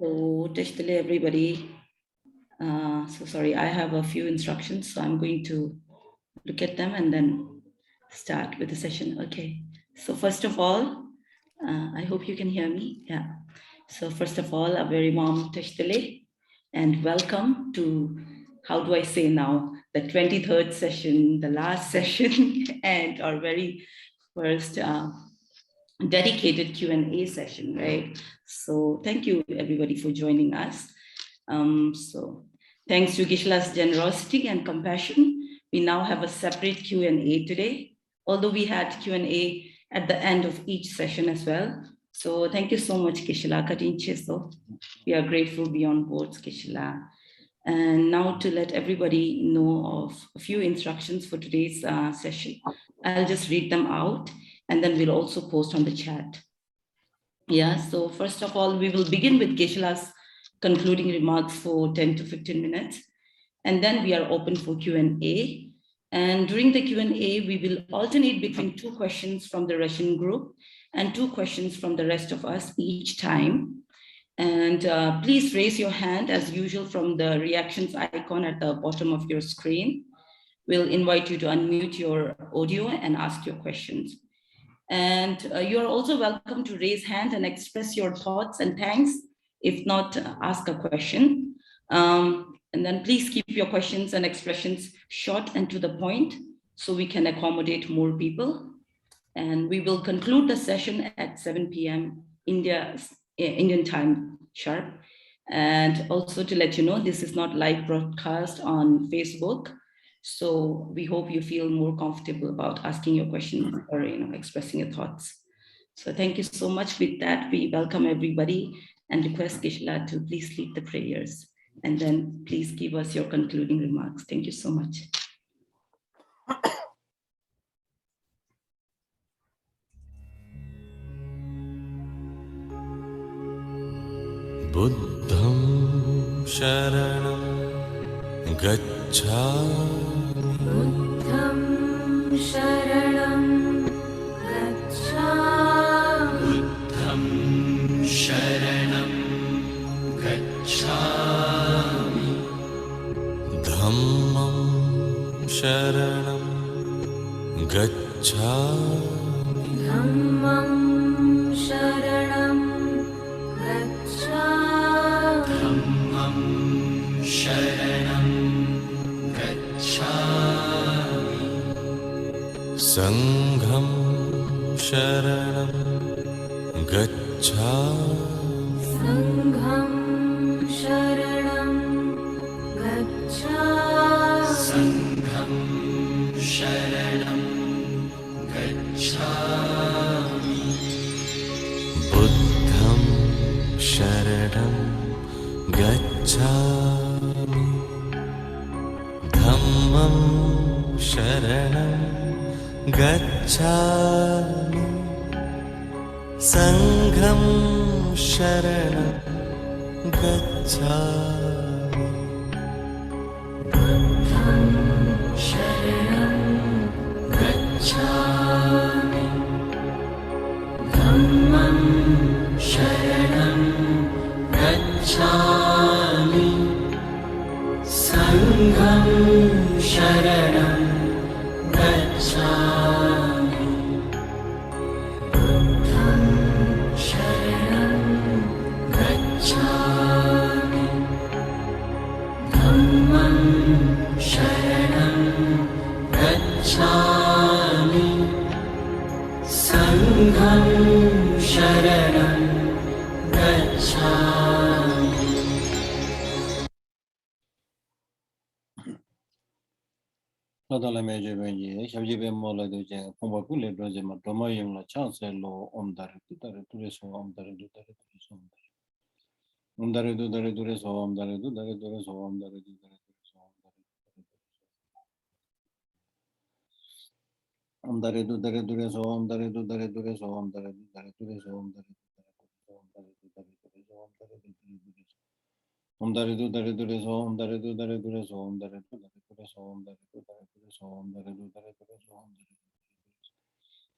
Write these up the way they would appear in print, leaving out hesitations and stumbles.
So, Tashtale, everybody. So sorry, I have a few instructions, so I'm going to look at them and then start with the session. Okay. So first of all, I hope you can hear me. Yeah. So first of all, a very warm Tashtale and welcome to, how do I say now, the 23rd session, the last session, and our very first dedicated Q&A session, right? So thank you everybody for joining us. So thanks to Geshe-la's generosity and compassion, we now have a separate Q&A today, although we had Q&A at the end of each session as well. So thank you so much, Geshe-la Katincheso. We are grateful beyond words, Geshe-la. And now to let everybody know of a few instructions for today's session, I'll just read them out and then we'll also post on the chat. Yeah, so first of all, we will begin with Geshe-la's concluding remarks for 10 to 15 minutes. And then we are open for Q&A. And during the Q&A, we will alternate between 2 questions from the Russian group and 2 questions from the rest of us each time. And please raise your hand as usual from the reactions icon at the bottom of your screen. We'll invite you to unmute your audio and ask your questions. And you're also welcome to raise hand and express your thoughts and thanks. If not, ask a question. And then please keep your questions and expressions short and to the point so we can accommodate more people. And we will conclude the session at 7 p.m. Indian time sharp. And also to let you know, this is not live broadcast on Facebook. So we hope you feel more comfortable about asking your questions or expressing your thoughts. So thank you so much. With that, we welcome everybody and request Geshe-la to please lead the prayers. And then please give us your concluding remarks. Thank you so much. Buddham Sharanam Gacchami. Buddham Sharanam Gacchami. Buddham Sharanam Gacchami. Dhammam Sharanam Gacchami. Dhammam Sharanam Gacchami. Dhammam Sharanam Gacchami. Sangham Sharanam Gacchami. Sangham Sharanam Gacchami. Sangham Sharanam Gacchami. Buddham Sharanam Gacchami. Dhammam Sharanam Gacchami. Sangham Sharanam Gacchami. Buddham Sharanam Gacchami. Dhammam Sharanam Gacchami. Sangham Sharanam Gacchami. Buddham Sharanam Gacchami. Dhammam Sharanam Gacchami. Sangham Sharanam Gacchami. Sadala Major Benji, Shabjibe Mola Doja, Pombapule Dojama, Domayam La Chance Lo Omdar, Tureso, Omdar, Umdare Dudare Dures, Omdare Dudare Dures, Omdare Dudare Omdare Dudare Dures, Omdare Dudare Dures, Omdare Dudare Dures, Omdare Dudare Dures, Omdare Dudare Dures, Omdare Dudare Dures, Omdare Dudare Dures, Omdare Dudare Dures, Omdare Dudare Dures,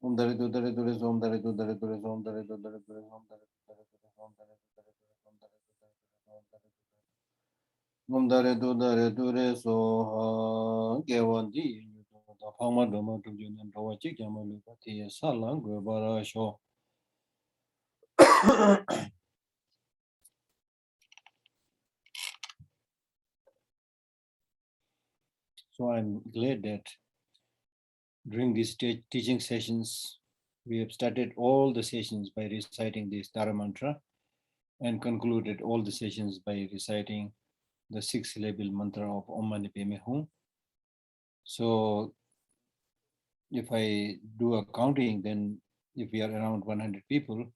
Om Dare Tu Dare Tu Re Som Dare Tu Dare Tu Re Som Dare Tu Dare Tu Re Som Dare Tu Dare Tu Re Som Dare Tu Dare Tu Re Som Dare Tu Dare Tu Re Som Dare Tu Dare Om Dare Tu Dare Tu Re So Ha Gewan Di Da Phangma Dhamma Tu Jun and Rawa Chik Yama Lupa Ti Sa Lang Gwe Bara Sho. So I'm glad that during these teaching sessions, we have started all the sessions by reciting this Dharma mantra and concluded all the sessions by reciting the 6-syllable mantra of Om Mani Padme Hum. So if I do a counting, then if we are around 100 people,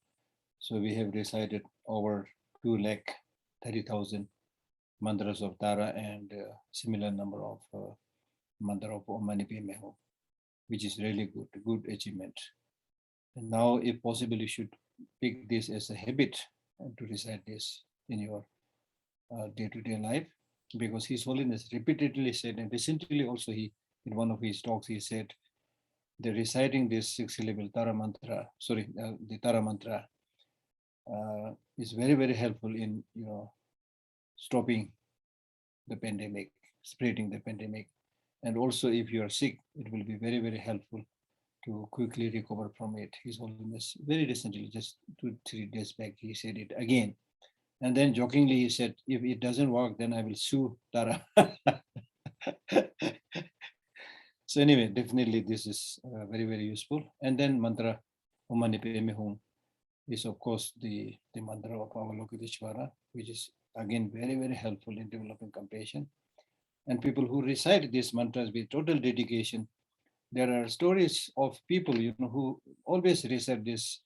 so we have recited over 230,000 mantras of Dara and similar number of mantra of Om Mani Padme Hum, which is really good achievement. And now, if possible, you should pick this as a habit to recite this in your day-to-day life, because His Holiness repeatedly said, and recently also he, in one of his talks, he said that reciting this 6-syllable Tara mantra, the Tara mantra, is very, very helpful in stopping the pandemic, spreading the pandemic, and also if you are sick, it will be very, very helpful to quickly recover from it. His Holiness very recently, just 2-3 days back, he said it again. And then jokingly he said, if it doesn't work, then I will sue Tara. So anyway, definitely this is very, very useful. And then mantra Om Mani Padme Hum is of course the mantra of our Lokiteshvara, which is again very, very helpful in developing compassion. And people who recite these mantras with total dedication, there are stories of people, who always recite these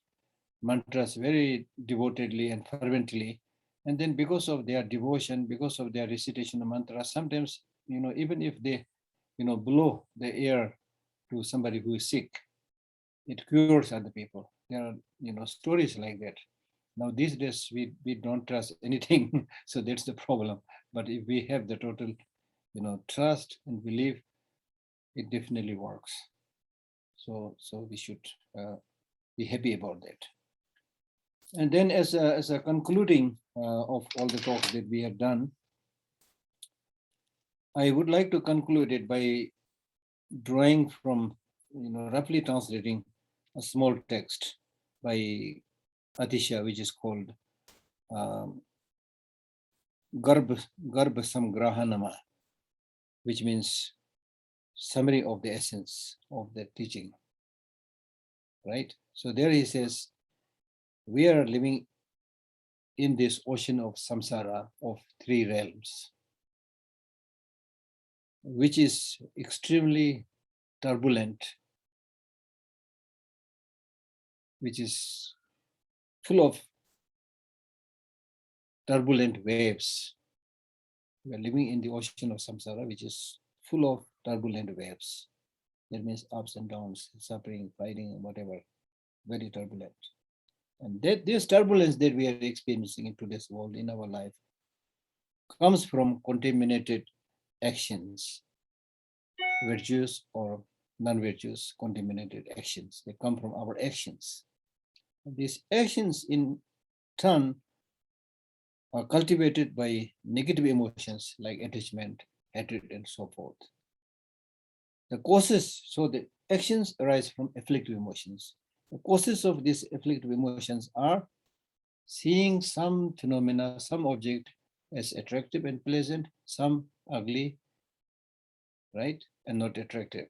mantras very devotedly and fervently. And then because of their devotion, because of their recitation of mantras, sometimes, even if they, blow the air to somebody who is sick, it cures other people. There are, stories like that. Now these days we don't trust anything, so that's the problem. But if we have the total, trust and belief, it definitely works. So we should be happy about that. And then as a concluding of all the talks that we have done, I would like to conclude it by drawing from, roughly translating a small text by Atisha, which is called Garbh Samgrahanama. which means summary of the essence of the teaching, right? So there he says, we are living in this ocean of samsara of three realms, which is extremely turbulent, which is full of turbulent waves. We are living in the ocean of samsara, which is full of turbulent waves. That means ups and downs, suffering, fighting, whatever, very turbulent. And that this turbulence that we are experiencing in today's world, in our life, comes from contaminated actions, virtuous or non-virtuous contaminated actions. They come from our actions. And these actions in turn are cultivated by negative emotions like attachment, hatred, and so forth. The causes, so the actions arise from afflictive emotions. The causes of these afflictive emotions are seeing some phenomena, some object as attractive and pleasant, some ugly, right, and not attractive.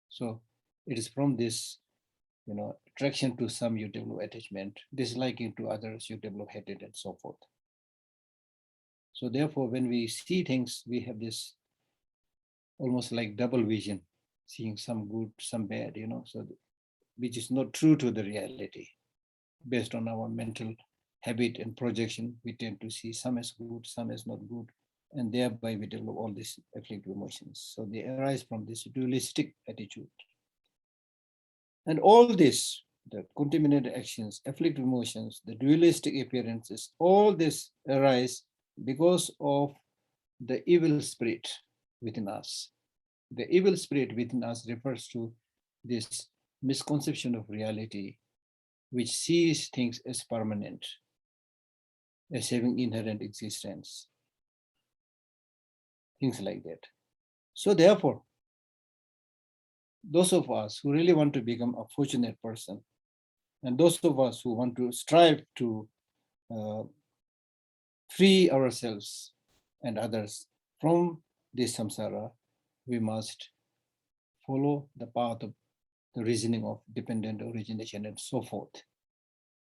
So it is from this, attraction to some you develop attachment, disliking to others you develop hatred, and so forth. So therefore, when we see things, we have this almost like double vision, seeing some good, some bad, so which is not true to the reality. Based on our mental habit and projection, we tend to see some as good, some as not good, and thereby we develop all these afflictive emotions. So they arise from this dualistic attitude. And all this, the contaminated actions, afflictive emotions, the dualistic appearances, all this arise because of the evil spirit within us. The evil spirit within us refers to this misconception of reality, which sees things as permanent, as having inherent existence, things like that. So therefore, those of us who really want to become a fortunate person, and those of us who want to strive to free ourselves and others from this samsara, we must follow the path of the reasoning of dependent origination and so forth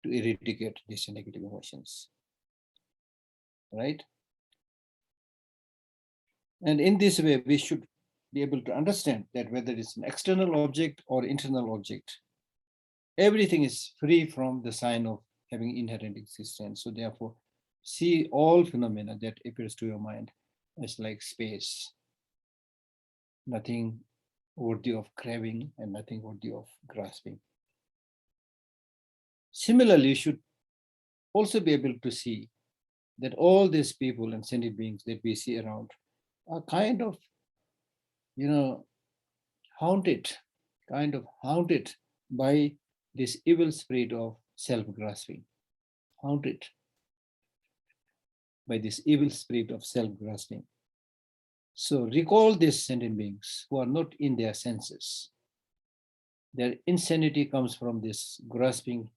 to eradicate these negative emotions, right? And in this way, we should be able to understand that whether it's an external object or internal object, everything is free from the sign of having inherent existence. So therefore, see all phenomena that appears to your mind as like space, nothing worthy of craving and nothing worthy of grasping. Similarly, you should also be able to see that all these people and sentient beings that we see around are kind of, haunted by this evil spirit of self-grasping, haunted by this evil spirit of self-grasping. So recall these sentient beings who are not in their senses. Their insanity comes from this grasping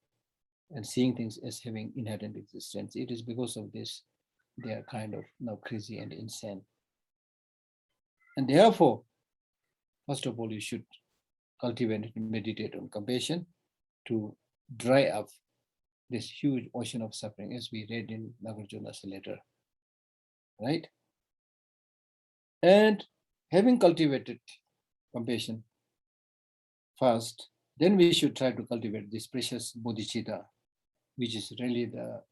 and seeing things as having inherent existence. It is because of this they are kind of now crazy and insane. And therefore, first of all, you should cultivate and meditate on compassion to dry up this huge ocean of suffering, as we read in Nagarjuna's letter, right? And having cultivated compassion first, then we should try to cultivate this precious bodhicitta, which is really the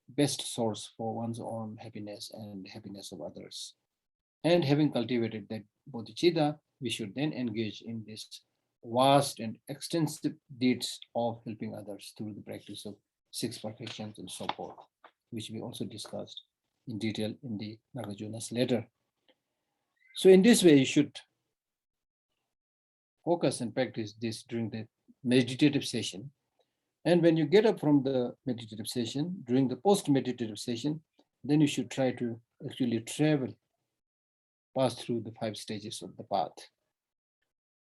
best source for one's own happiness and happiness of others. And having cultivated that bodhicitta, we should then engage in this vast and extensive deeds of helping others through the practice of six perfections and so forth, which we also discussed in detail in the Nagarjuna's letter. So in this way, you should focus and practice this during the meditative session. And when you get up from the meditative session, during the post-meditative session, then you should try to actually pass through the 5 stages of the path.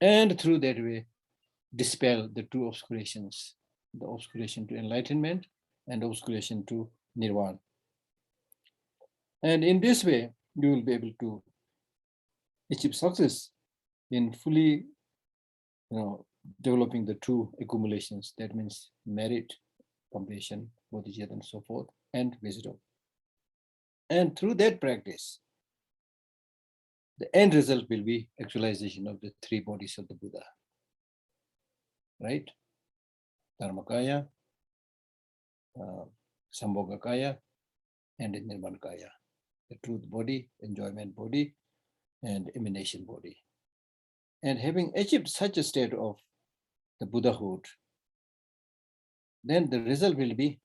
And through that way, dispel the two obscurations, the obscuration to enlightenment and obscuration to nirvana. And in this way, you will be able to achieve success in fully, developing the true accumulations. That means merit, compassion, bodhicitta, and so forth, and wisdom. And through that practice, the end result will be actualization of the three bodies of the Buddha, right? Dharmakaya, Sambhogakaya, and Nirmanakaya. The truth body, enjoyment body, and emanation body. And having achieved such a state of the Buddhahood, then the result will be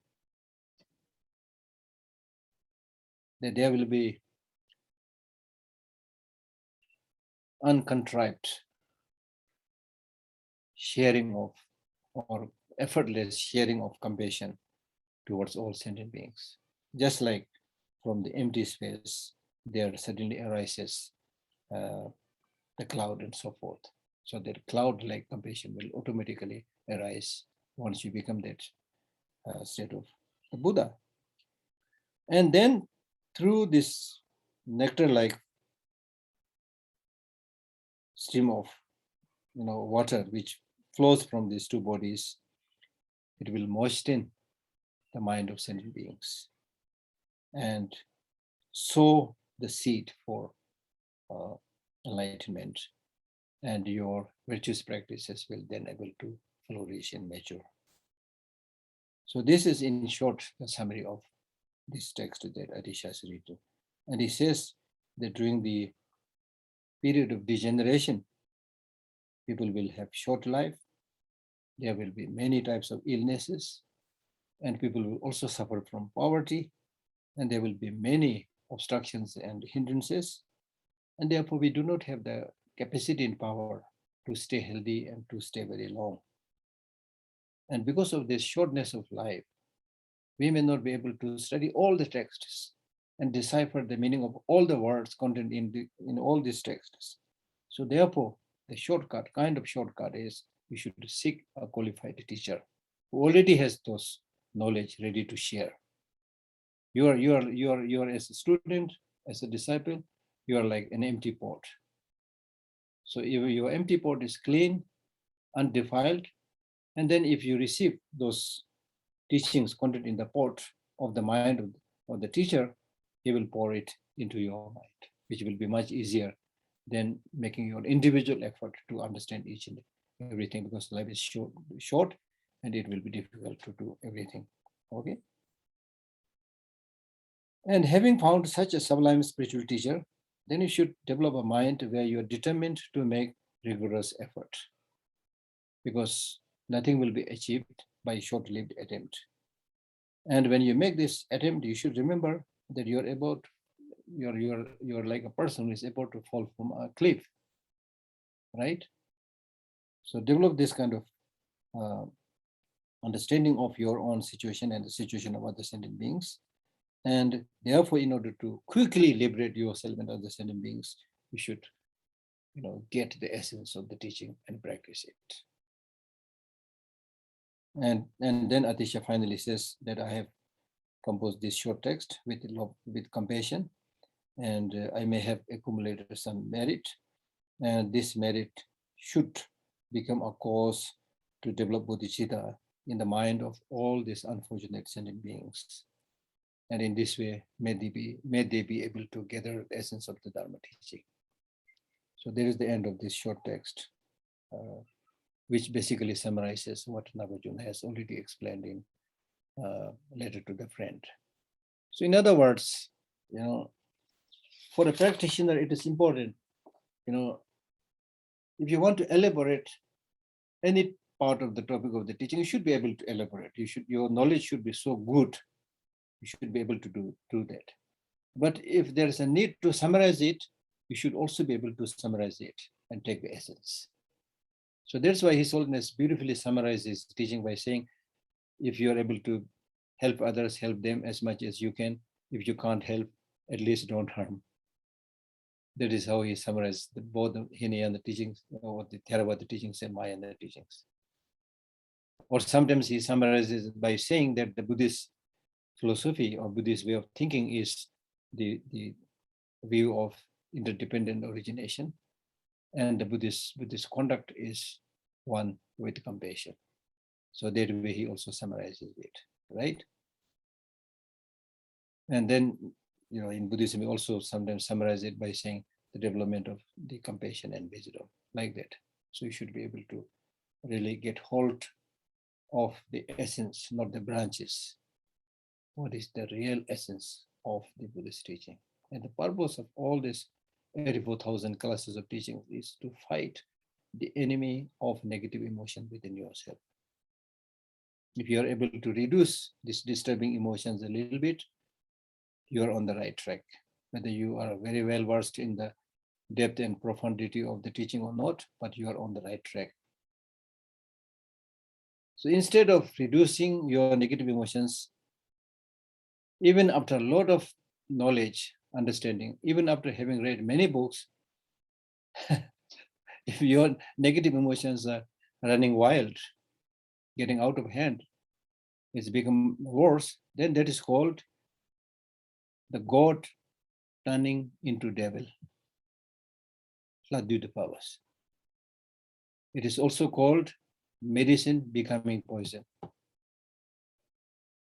that there will be uncontrived sharing of, or effortless sharing of compassion towards all sentient beings. Just like from the empty space, there suddenly arises the cloud and so forth. So that cloud-like compassion will automatically arise once you become that state of the Buddha. And then through this nectar-like stream of water which flows from these two bodies, it will moisten the mind of sentient beings and sow the seed for enlightenment, and your virtuous practices will then able to flourish and mature. So this is in short the summary of this text that Adisha has written. And he says that during the period of degeneration, people will have short life, there will be many types of illnesses, and people will also suffer from poverty, and there will be many obstructions and hindrances, and therefore we do not have the capacity and power to stay healthy and to stay very long. And because of this shortness of life, we may not be able to study all the texts and decipher the meaning of all the words contained in all these texts. So therefore, the kind of shortcut is we should seek a qualified teacher who already has those knowledge ready to share. You are as a student, as a disciple, you are like an empty pot. So if your empty pot is clean, undefiled, and then if you receive those teachings contained in the pot of the mind of the teacher, he will pour it into your mind, which will be much easier than making your individual effort to understand each and everything, because life is short and it will be difficult to do everything. Okay. And having found such a sublime spiritual teacher, then you should develop a mind where you are determined to make rigorous effort, because nothing will be achieved by short-lived attempt. And when you make this attempt, you should remember that you're like a person who is about to fall from a cliff, right? So develop this kind of understanding of your own situation and the situation of other sentient beings. And therefore, in order to quickly liberate yourself and other sentient beings, you should, get the essence of the teaching and practice it. And then Atisha finally says that I have composed this short text with love, with compassion, and I may have accumulated some merit, and this merit should become a cause to develop bodhicitta in the mind of all these unfortunate sentient beings. And in this way, may they be able to gather the essence of the Dharma teaching. So there is the end of this short text, which basically summarizes what Nagarjuna has already explained in letter to the friend. So in other words, for a practitioner, it is important, if you want to elaborate any part of the topic of the teaching, you should be able to elaborate. Your knowledge should be so good, you should be able to do that. But if there is a need to summarize it, you should also be able to summarize it and take the essence. So that's why His Holiness beautifully summarizes teaching by saying, if you are able to help others, help them as much as you can. If you can't help, at least don't harm. That is how he summarized both the Hinayana teachings, or the Theravada teachings and Mahayana teachings. Or sometimes he summarizes by saying that the Buddhist philosophy or Buddhist way of thinking is the view of interdependent origination, and the Buddhist conduct is one with compassion. So that way he also summarizes it, right? And then, in Buddhism, we also sometimes summarize it by saying the development of the compassion and wisdom, like that. So you should be able to really get hold of the essence, not the branches. What is the real essence of the Buddhist teaching? And the purpose of all this 84,000 classes of teaching is to fight the enemy of negative emotion within yourself. If you are able to reduce these disturbing emotions a little bit, you are on the right track. Whether you are very well versed in the depth and profundity of the teaching or not, but you are on the right track. So instead of reducing your negative emotions, even after a lot of knowledge, understanding, even after having read many books, if your negative emotions are running wild, getting out of hand, it's become worse, then that is called the God turning into devil. Flood the powers. It is also called medicine becoming poison.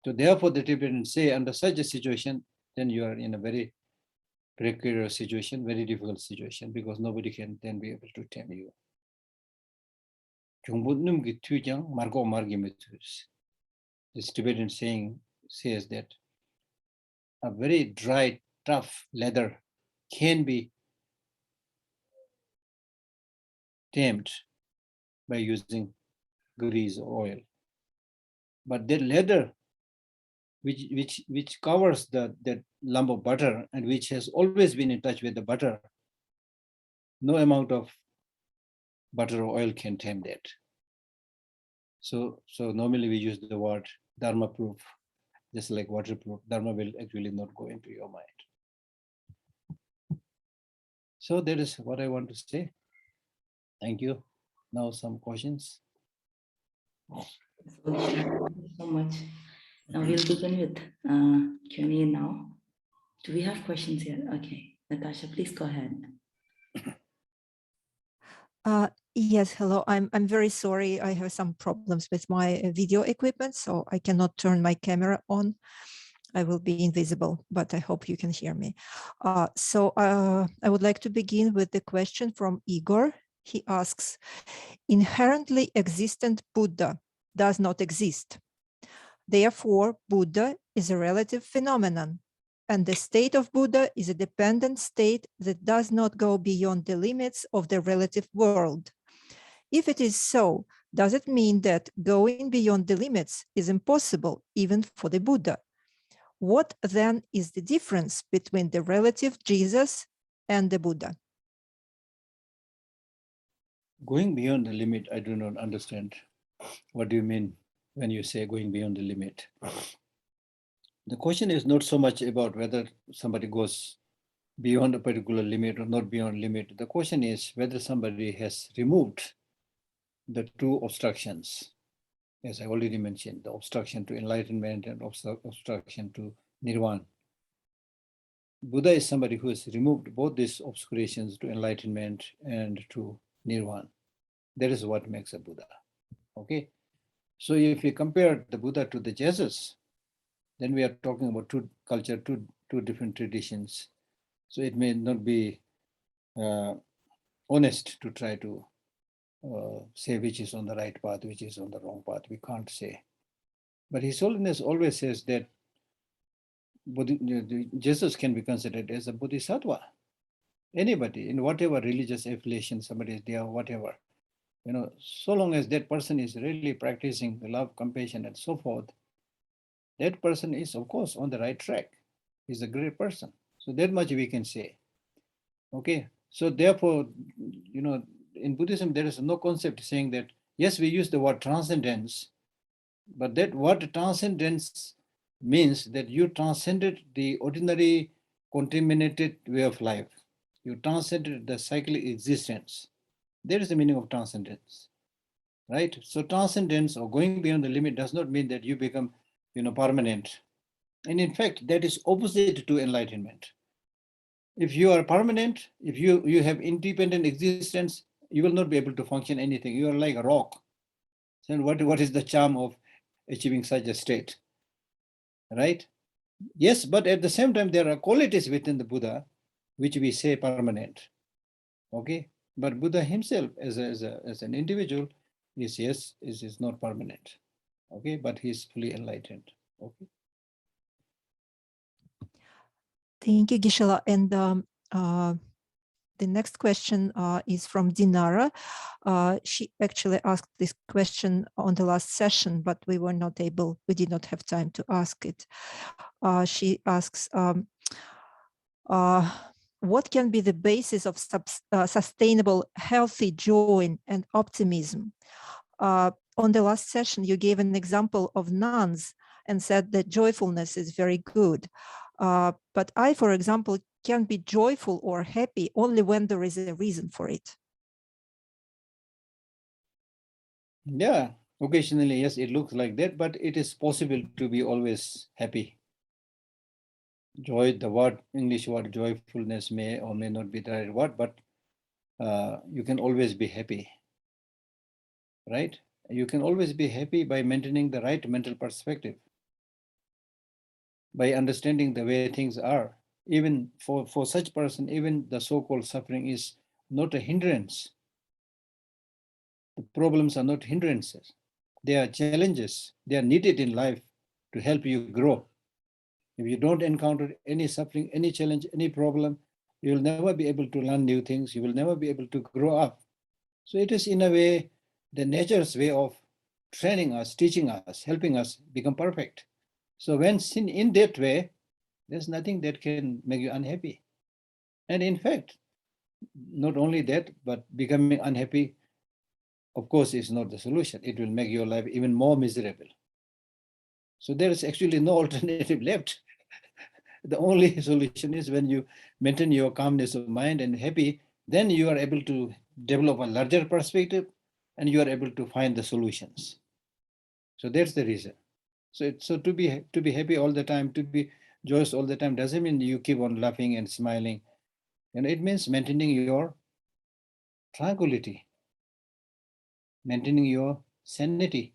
So therefore, the Tibetans say under such a situation, then you are in a very precarious situation, very difficult situation, because nobody can then be able to tame you. This Tibetan saying says that a very dry, tough leather can be tamed by using grease or oil. But that leather, which covers that lump of butter and which has always been in touch with the butter, no amount of butter or oil can tame that. So normally we use the word Dharma proof, just like waterproof. Dharma will actually not go into your mind. So that is what I want to say. Thank you. Now some questions. Thank you so much. Now we'll begin with Q&A now. Do we have questions here? Okay, Natasha, please go ahead. Yes, hello. I'm very sorry. I have some problems with my video equipment, so I cannot turn my camera on. I will be invisible, but I hope you can hear me. So I would like to begin with the question from Igor. He asks, inherently existent Buddha does not exist. Therefore, Buddha is a relative phenomenon, and the state of Buddha is a dependent state that does not go beyond the limits of the relative world. If it is so, does it mean that going beyond the limits is impossible even for the Buddha? What then is the difference between the relative Jesus and the Buddha? Going beyond the limit, I do not understand. What do you mean when you say going beyond the limit? The question is not so much about whether somebody goes beyond a particular limit or not beyond limit. The question is whether somebody has removed the two obstructions, as I already mentioned, the obstruction to enlightenment and obstruction to nirvana. Buddha is somebody who has removed both these obscurations to enlightenment and to nirvana. That is what makes a Buddha. Okay, so if we compare the Buddha to the Jesus, then we are talking about two culture, two different traditions. So it may not be honest to try to say which is on the right path, which is on the wrong path. We can't say. But His Holiness always says that Jesus can be considered as a bodhisattva. Anybody, in whatever religious affiliation somebody is there, whatever, so long as that person is really practicing love, compassion, and so forth, that person is, of course, on the right track. He's a great person. So that much we can say. Okay. So therefore, in Buddhism, there is no concept saying that, yes, we use the word transcendence, but that word transcendence means that you transcended the ordinary contaminated way of life. You transcended the cyclic existence. There is the meaning of transcendence, right? So transcendence or going beyond the limit does not mean that you become, permanent. And in fact, that is opposite to enlightenment. If you are permanent, if you have independent existence, you will not be able to function anything. You are like a rock. Then what is the charm of achieving such a state? Right? Yes, but at the same time, there are qualities within the Buddha which we say permanent. Okay, but Buddha himself, as an individual, is not permanent. Okay, but he is fully enlightened. Okay. Thank you, Geshe. And the next question is from Dinara. She actually asked this question on the last session, but we did not have time to ask it. She asks, what can be the basis of sustainable, healthy joy and optimism? On the last session, you gave an example of nuns and said that joyfulness is very good. But I, for example, can be joyful or happy only when there is a reason for it. Yeah, occasionally, yes, it looks like that, but it is possible to be always happy. Joy, the English word joyfulness may or may not be the right word, but you can always be happy, right? You can always be happy by maintaining the right mental perspective, by understanding the way things are. Even for such person, even the so-called suffering is not a hindrance. The problems are not hindrances. They are challenges. They are needed in life to help you grow. If you don't encounter any suffering, any challenge, any problem, you will never be able to learn new things. You will never be able to grow up. So it is in a way, the nature's way of training us, teaching us, helping us become perfect. So when seen in that way, there's nothing that can make you unhappy. And in fact, not only that, but becoming unhappy, of course, is not the solution. It will make your life even more miserable. So there is actually no alternative left. The only solution is when you maintain your calmness of mind and happy, then you are able to develop a larger perspective and you are able to find the solutions. So that's the reason. So to be happy all the time, to be joyous all the time doesn't mean you keep on laughing and smiling. And it means maintaining your tranquility, maintaining your sanity.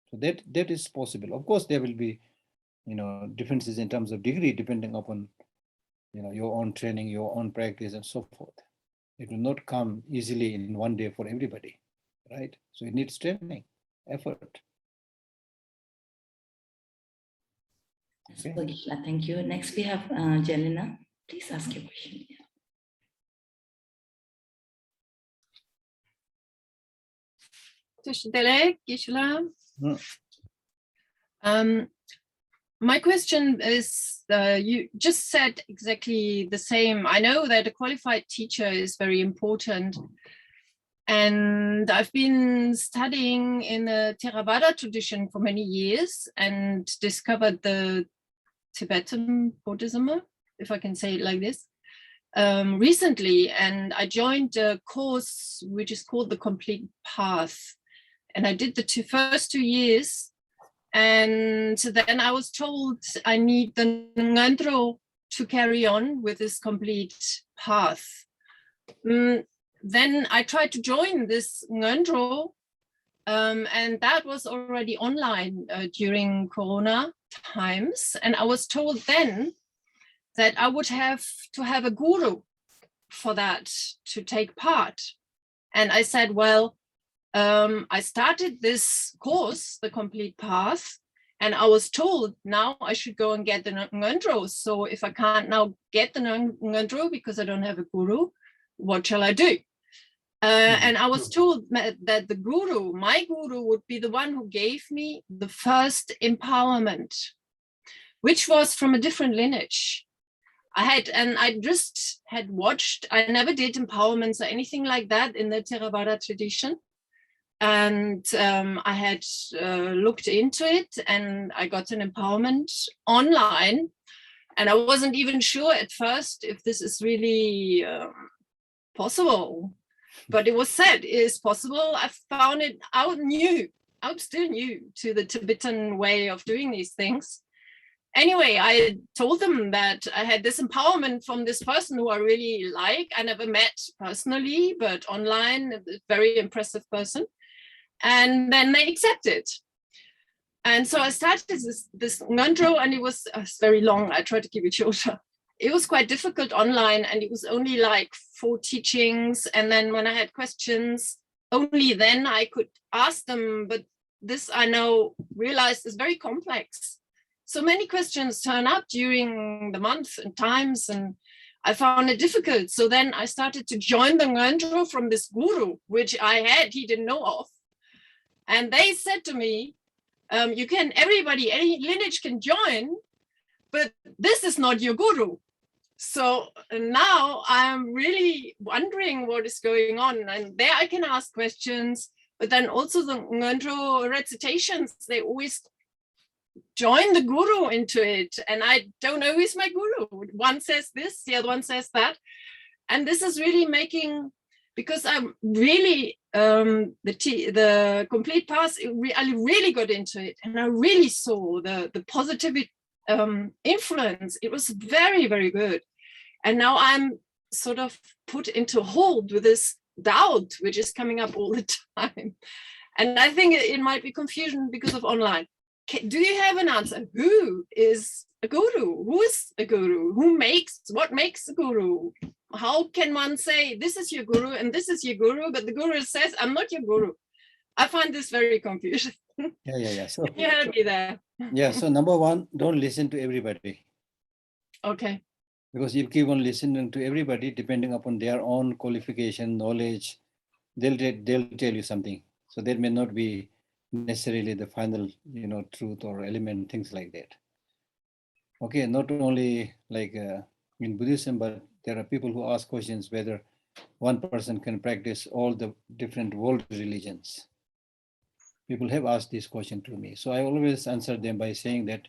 So that is possible. Of course, there will be, differences in terms of degree depending upon, your own training, your own practice, and so forth. It will not come easily in one day for everybody, right? So it needs training, effort. Okay. Thank you. Next, we have Jelena. Please ask your question. My question is, you just said exactly the same. I know that a qualified teacher is very important. And I've been studying in the Theravada tradition for many years and discovered the Tibetan Buddhism, if I can say it like this, recently. And I joined a course which is called the Complete Path. And I did the first 2 years. And then I was told I need the Ngandro to carry on with this complete path. Then I tried to join this Ngandro, and that was already online during Corona times. And I was told then that I would have to have a guru for that to take part. And I said, well, I started this course, the Complete Path, and I was told now I should go and get the Ngandro. So if I can't now get the Ngandro because I don't have a guru, what shall I do? And I was told that the guru, my guru, would be the one who gave me the first empowerment, which was from a different lineage. I just had watched, I never did empowerments or anything like that in the Theravada tradition. And I had looked into it and I got an empowerment online. And I wasn't even sure at first if this is really possible. But it was said it is possible. I found it, I'm still new to the Tibetan way of doing these things. anyway, I told them that I had this empowerment from this person who I really like. I never met personally, but online, a very impressive person. And then they accepted. And so I started this ngondro, and it was very long. I tried to keep it shorter. It was quite difficult online, and it was only like 4 teachings. And then when I had questions, only then I could ask them. But this I now realized is very complex. So many questions turn up during the month and times, and I found it difficult. So then I started to join the ngondro from this guru, which he didn't know of. And they said to me, you can, everybody, any lineage can join, but this is not your guru. So now I'm really wondering what is going on. And there I can ask questions, but then also the ngondro recitations, they always join the guru into it. And I don't know who's my guru. One says this, the other one says that. And this is really making, because I'm really, the complete path, I really got into it, and I really saw the positive influence. It was very, very good. And now I'm sort of put into hold with this doubt, which is coming up all the time. And I think it might be confusion because of online. Do you have an answer? Who is a guru? Who is a guru? What makes a guru? How can one say this is your guru and this is your guru, but the guru says I'm not your guru? I find this very confusing. Yeah. So Can you help me there? yeah. So number one, don't listen to everybody. Okay. Because if you keep on listening to everybody, depending upon their own qualification, knowledge, they'll tell you something. So that may not be necessarily the final, truth or element, things like that. Okay, not only like in Buddhism, but there are people who ask questions whether one person can practice all the different world religions. People have asked this question to me. So I always answer them by saying that,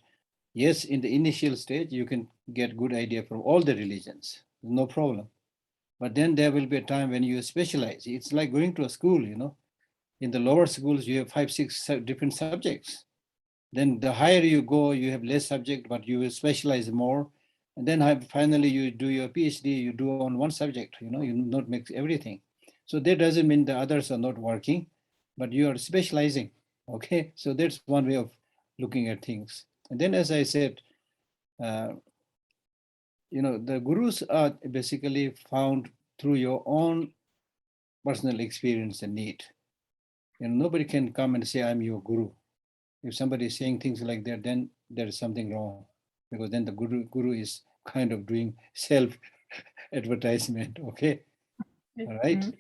yes, in the initial stage, you can get good idea from all the religions, no problem. But then there will be a time when you specialize. It's like going to a school, In the lower schools, you have 5, 6 different subjects. Then the higher you go, you have less subject, but you will specialize more. And then finally you do your PhD, you do on one subject, you not mix everything. So that doesn't mean the others are not working, but you are specializing, okay? So that's one way of looking at things. And then as I said, the gurus are basically found through your own personal experience and need. Nobody can come and say, I'm your guru. If somebody is saying things like that, then there is something wrong, because then the guru is kind of doing self-advertisement, okay? All right. Mm-hmm.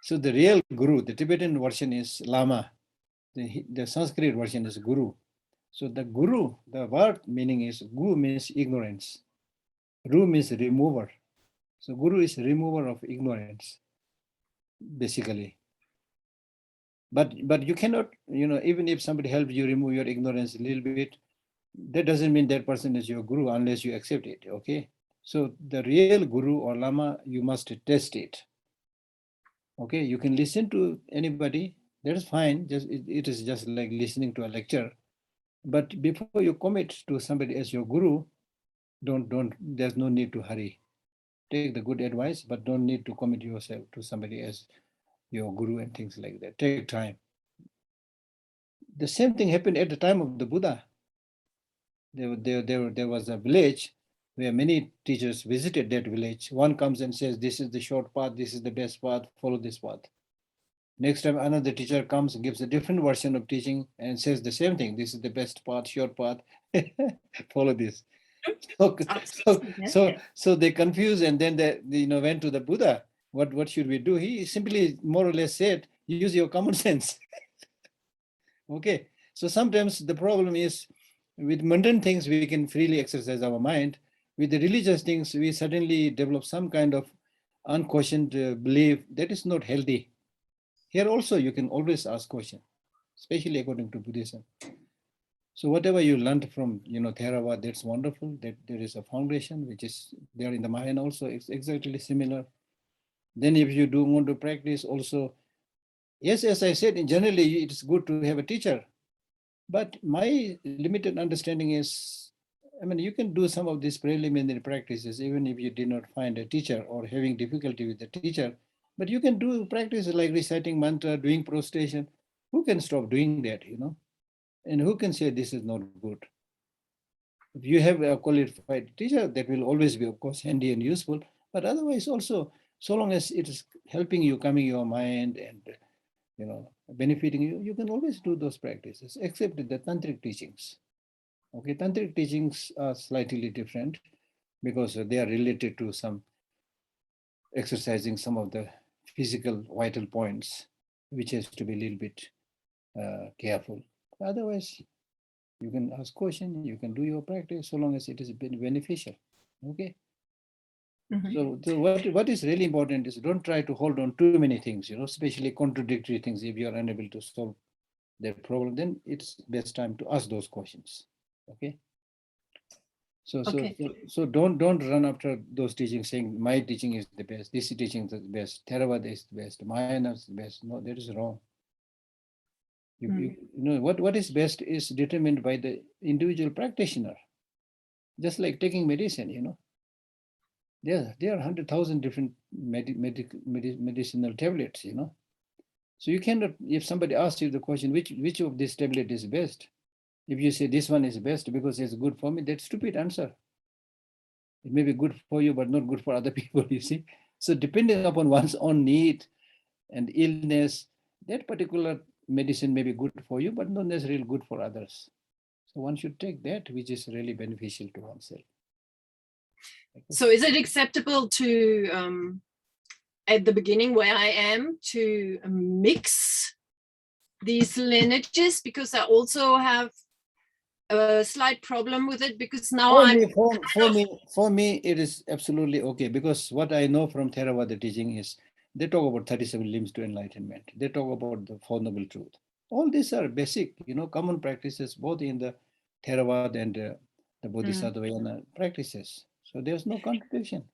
So the real guru, the Tibetan version is Lama. The Sanskrit version is guru. So the guru, the word meaning is, gu means ignorance. Ru means remover. So guru is remover of ignorance, basically. But you cannot, even if somebody helps you remove your ignorance a little bit, that doesn't mean that person is your guru unless you accept it, okay? So the real guru or lama, you must test it. Okay, you can listen to anybody, that is fine. It is just like listening to a lecture. But before you commit to somebody as your guru, there's no need to hurry. Take the good advice, but don't need to commit yourself to somebody as your guru and things like that. Take time. The same thing happened at the time of the Buddha. There was a village where many teachers visited that village. One comes and says, this is the short path, this is the best path, follow this path. Next time another teacher comes and gives a different version of teaching and says the same thing, this is the best path, short path, follow this. So they confuse, and then they went to the Buddha. What should we do? He simply more or less said, use your common sense. Okay, so sometimes the problem is with mundane things, we can freely exercise our mind. With the religious things, we suddenly develop some kind of unquestioned belief that is not healthy. Here also, you can always ask questions, especially according to Buddhism. So whatever you learned from, Theravada, that's wonderful. That there is a foundation which is there in the Mahayana also. It's exactly similar. Then if you do want to practice also, yes, as I said, generally it's good to have a teacher. But my limited understanding is I mean, you can do some of these preliminary practices even if you did not find a teacher or having difficulty with the teacher. But you can do practices like reciting mantra, doing prostration. Who can stop doing that, you know? And who can say this is not good? If you have a qualified teacher, that will always be, of course, handy and useful. But otherwise, also, so long as it is helping you, calming your mind, and benefiting you, you can always do those practices, except the tantric teachings. Okay, tantric teachings are slightly different because they are related to some exercising some of the physical vital points, which has to be a little bit careful. Otherwise, you can ask questions, you can do your practice so long as it is beneficial. Okay. So what is really important is don't try to hold on too many things, especially contradictory things. If you are unable to solve that problem, then it's best time to ask those questions. Okay. So don't run after those teachings saying my teaching is the best, this teaching is the best, Theravada is the best, Mahayana is the best. No, that is wrong. You know what is best is determined by the individual practitioner. Just like taking medicine, there are 100,000 different medicinal tablets, So you cannot, if somebody asks you the question, which of this tablet is best? If you say this one is best because it's good for me, that's stupid answer. It may be good for you, but not good for other people, you see. So depending upon one's own need and illness, that particular medicine may be good for you, but not necessarily good for others. So one should take that which is really beneficial to oneself. So is it acceptable to, at the beginning where I am, to mix these lineages? Because I also have a slight problem with it, because now For me, it is absolutely okay, because what I know from Theravada teaching is they talk about 37 limbs to enlightenment. They talk about the Four Noble Truth. All these are basic, common practices, both in the Theravada and the Bodhisattva practices. So there's no contradiction.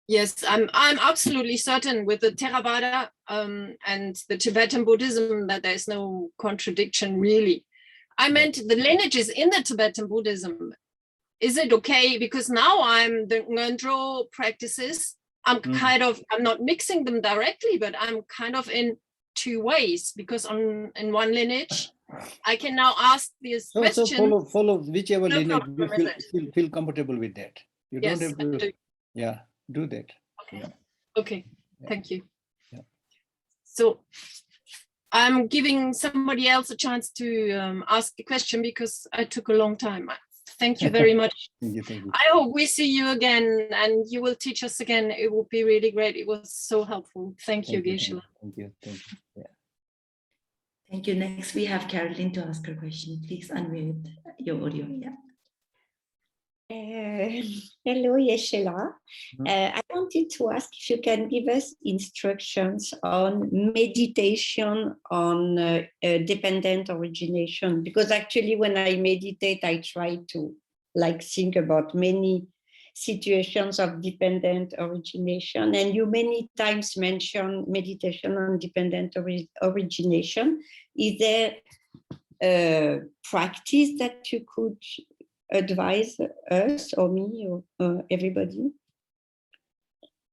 Yes, I'm absolutely certain with the Theravada and the Tibetan Buddhism that there's no contradiction really. I meant the lineages in the Tibetan Buddhism. Is it okay? Because now I'm the Ngondro practices. I'm not mixing them directly, but I'm kind of in two ways, because in one lineage, I can now ask this question. So follow whichever lineage you feel comfortable with that. You don't have to, do that. Okay. Yeah. Okay. Yeah. Thank you. Yeah. So I'm giving somebody else a chance to ask a question, because I took a long time. Thank you very much. Thank you. I hope we see you again and you will teach us again. It would be really great. It was so helpful. Thank you, Geshe. Thank you. Yeah. Thank you. Next, we have Caroline to ask her question. Please unmute your audio. Yeah. Hello, Geshe. I wanted to ask if you can give us instructions on meditation on dependent origination, because actually when I meditate, I try to think about many situations of dependent origination, and you many times mention meditation on dependent origination. Is there a practice that you could advise us or me or everybody?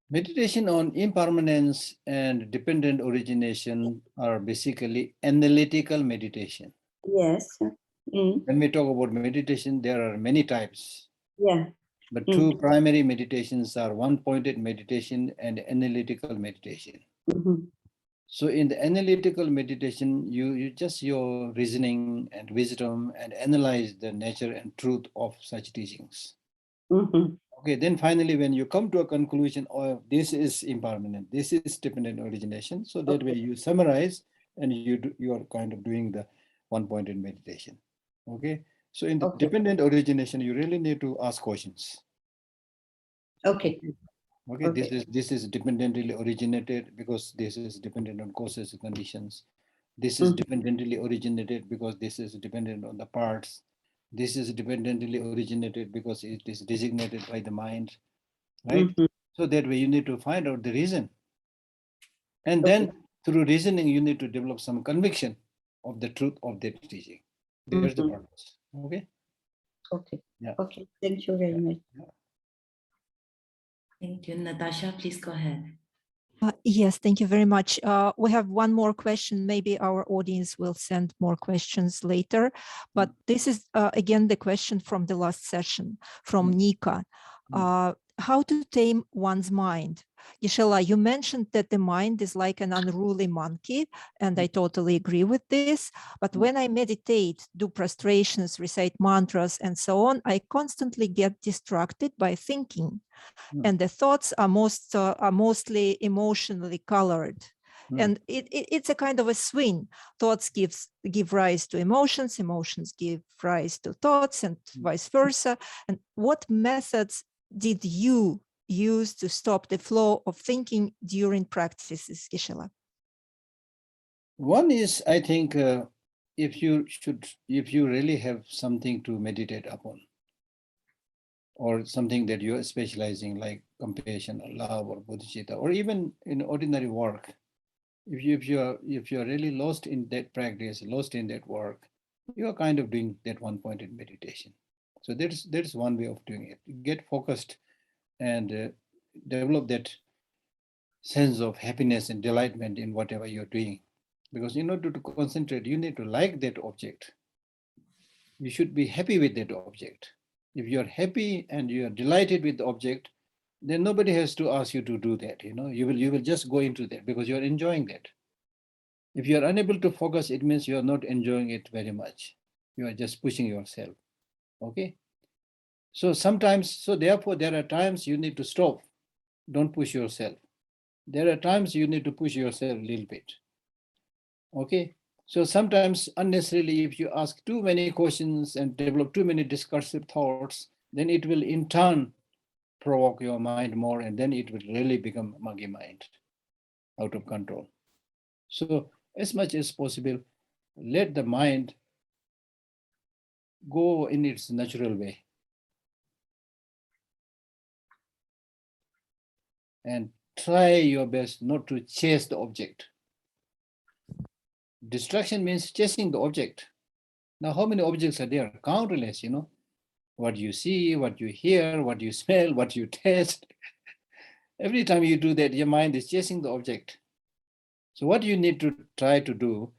Meditation on impermanence and dependent origination are basically analytical meditation. Yes. When we talk about meditation, there are many types. Yeah. But two primary meditations are one-pointed meditation and analytical meditation. So in the analytical meditation, you just your reasoning and wisdom and analyze the nature and truth of such teachings. Okay, then finally, when you come to a conclusion, this is impermanent, this is dependent origination. So that way you summarize and you are kind of doing the one-pointed meditation. Okay, so in the dependent origination, you really need to ask questions. Okay. This is dependently originated because this is dependent on causes and conditions. This is dependently originated because this is dependent on the parts. This is dependently originated because it is designated by the mind, right? So that way you need to find out the reason. And then through reasoning, you need to develop some conviction of the truth of that teaching. There's the purpose, okay? Okay. Yeah. Okay. Thank you very much. Thank you. Natasha, please go ahead. Yes, thank you very much. We have one more question. Maybe our audience will send more questions later. But this is, again, the question from the last session from Nika. How to tame one's mind? Geshe, you mentioned that the mind is like an unruly monkey, and I totally agree with this. But when I meditate, do prostrations, recite mantras, and so on, I constantly get distracted by thinking. And the thoughts are mostly emotionally colored. And it's a kind of a swing. Thoughts give rise to emotions, emotions give rise to thoughts, and vice versa. And what methods did you use to stop the flow of thinking during practices, Geshe? One is, I think, if you really have something to meditate upon, or something that you're specializing, like compassion or love or bodhicitta, or even in ordinary work, if you're really lost in that practice, lost in that work, you are kind of doing that one-pointed meditation. So there's one way of doing it. Get focused and develop that sense of happiness and delightment in whatever you're doing. Because in order to concentrate, you need to like that object. You should be happy with that object. If you're happy and you're delighted with the object, then nobody has to ask you to do that. You will just go into that because you're enjoying that. If you're unable to focus, it means you're not enjoying it very much. You are just pushing yourself. Okay. So therefore, there are times you need to stop. Don't push yourself. There are times you need to push yourself a little bit. Okay. So sometimes unnecessarily, if you ask too many questions and develop too many discursive thoughts, then it will in turn provoke your mind more, and then it will really become monkey mind, out of control. So as much as possible, let the mind go in its natural way. And try your best not to chase the object. Distraction means chasing the object. Now, how many objects are there? Countless, what you see, what you hear, what you smell, what you taste. Every time you do that, your mind is chasing the object. So what you need to try to do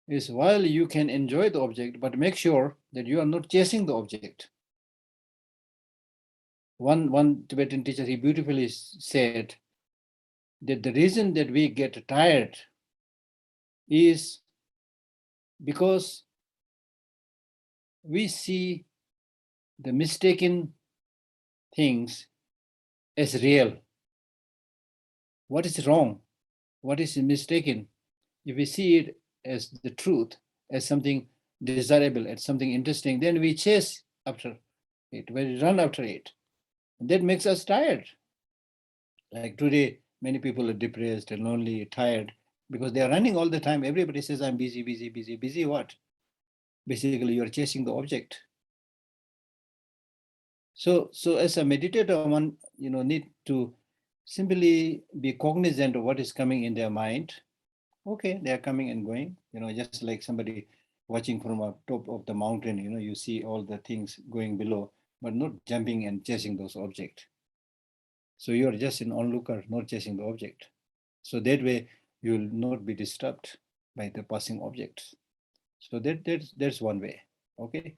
is, while you can enjoy the object, but make sure that you are not chasing the object. One Tibetan teacher, he beautifully said that the reason that we get tired is because we see the mistaken things as real. What is wrong? What is mistaken? If we see it as the truth, as something desirable, as something interesting, then we chase after it, we run after it. And that makes us tired. Like today, many people are depressed and lonely, tired, because they are running all the time. Everybody says, I'm busy, busy, busy. Busy what? Basically, you're chasing the object. So as a meditator, one need to simply be cognizant of what is coming in their mind. Okay, they are coming and going. Just like somebody watching from a top of the mountain. You see all the things going below, but not jumping and chasing those objects. So you are just an onlooker, not chasing the object. So that way you will not be disturbed by the passing objects. So that's one way. Okay.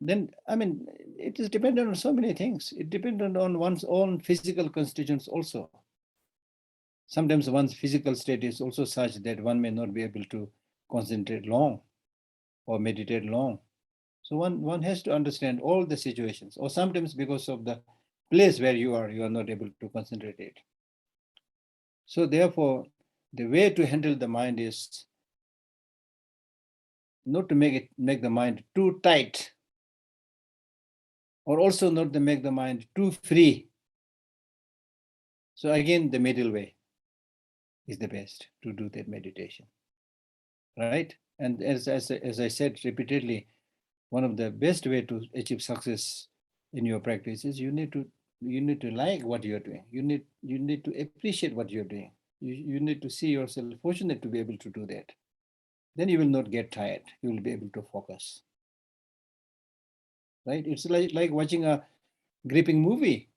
Then, it is dependent on so many things. It depends on one's own physical constituents also. Sometimes one's physical state is also such that one may not be able to concentrate long or meditate long. So one has to understand all the situations, or sometimes because of the place where you are not able to concentrate it. So therefore, the way to handle the mind is not to make the mind too tight, or also not to make the mind too free. So again, the middle way is the best to do that meditation, right? And as I said repeatedly, one of the best way to achieve success in your practice is you need to like what you're doing. You need to appreciate what you're doing. You need to see yourself fortunate to be able to do that. Then you will not get tired. You will be able to focus. right? It's like watching a gripping movie.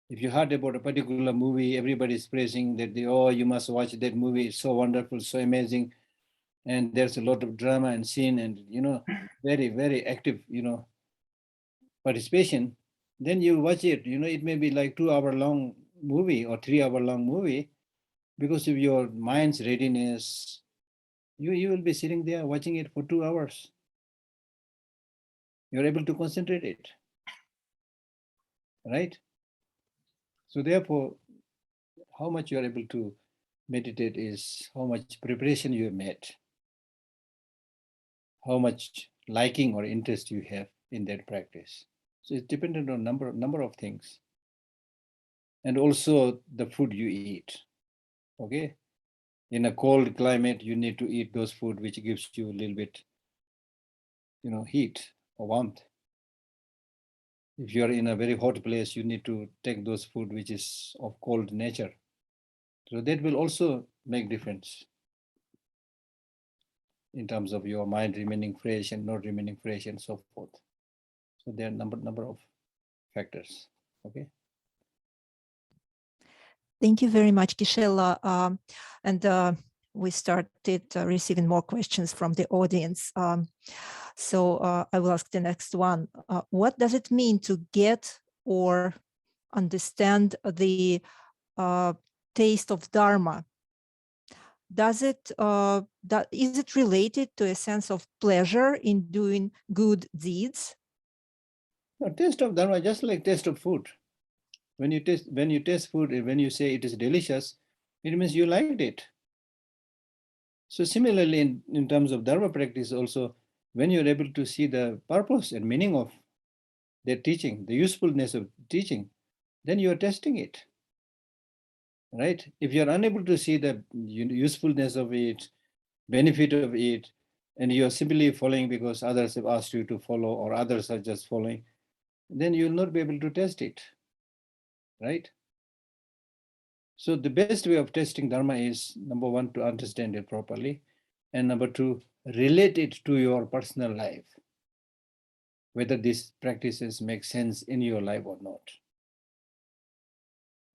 If you heard about a particular movie, everybody's praising that, oh, you must watch that movie. It's so wonderful, so amazing. And there's a lot of drama and scene and, very, very active, participation. Then you watch it, it may be like 2 hour long movie or 3 hour long movie. Because of your mind's readiness, you will be sitting there watching it for 2 hours. You're able to concentrate it, right? So therefore, how much you are able to meditate is how much preparation you have made, how much liking or interest you have in that practice. So it's dependent on number of things, and also the food you eat. Okay, in a cold climate, you need to eat those food which gives you a little bit, heat or warmth. If you are in a very hot place, you need to take those food which is of cold nature. So that will also make difference in terms of your mind remaining fresh and not remaining fresh and so forth. So there are number of factors. Okay. Thank you very much, Geshe. And we started receiving more questions from the audience. So I will ask the next one. What does it mean to get or understand the taste of Dharma? Is it related to a sense of pleasure in doing good deeds? No, taste of Dharma, just like taste of food. When you taste food, when you say it is delicious, it means you liked it. So similarly, in terms of Dharma practice also, when you're able to see the purpose and meaning of their teaching, the usefulness of teaching, then you are testing it, right? If you're unable to see the usefulness of it, benefit of it, and you're simply following because others have asked you to follow or others are just following, then you'll not be able to test it, right? So the best way of testing Dharma is, number one, to understand it properly, and number two, relate it to your personal life, whether these practices make sense in your life or not.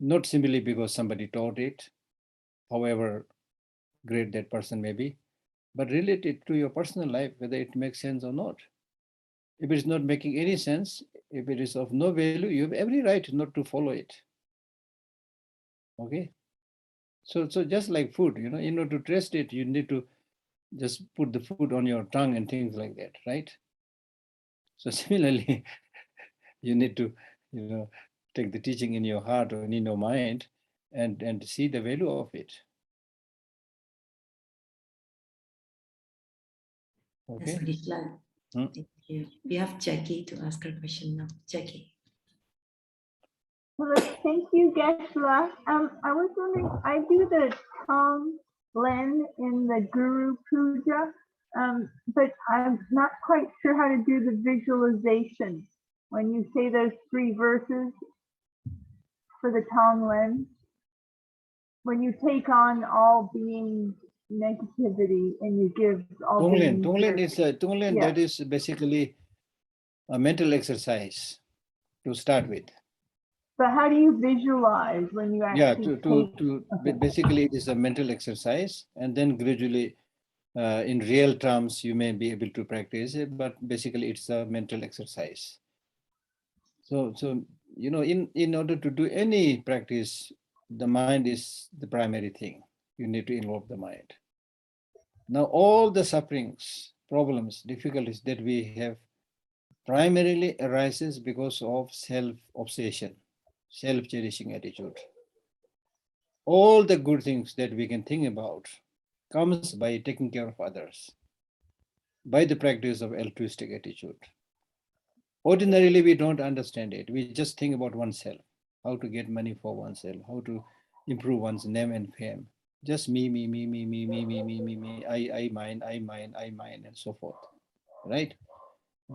Not simply because somebody taught it, however great that person may be, but relate it to your personal life, whether it makes sense or not. If it is not making any sense, if it is of no value, you have every right not to follow it. Okay? So just like food, in order to taste it, you need to just put the food on your tongue and things like that, right? So similarly, you need to, take the teaching in your heart or in your mind and see the value of it. Okay. Yes, Bodhichitta. Thank you. We have Jackie to ask her question now. Jackie. Well, thank you, Geshe. I was wondering, I do the Tong Len in the Guru Puja, but I'm not quite sure how to do the visualization when you say those 3 verses for the Tong Len. When you take on all being negativity and you give all being. Tonglen, that is basically a mental exercise to start with. But how do you visualize when you actually basically it is a mental exercise, and then gradually in real terms you may be able to practice it, but basically it's a mental exercise. So in order to do any practice, the mind is the primary thing. You need to involve the mind. Now all the sufferings, problems, difficulties that we have primarily arises because of self-obsession, self-cherishing attitude. All the good things that we can think about comes by taking care of others, by the practice of altruistic attitude. Ordinarily, we don't understand it. We just think about oneself, how to get money for oneself, how to improve one's name and fame. Just me, I, mine, and so forth, right?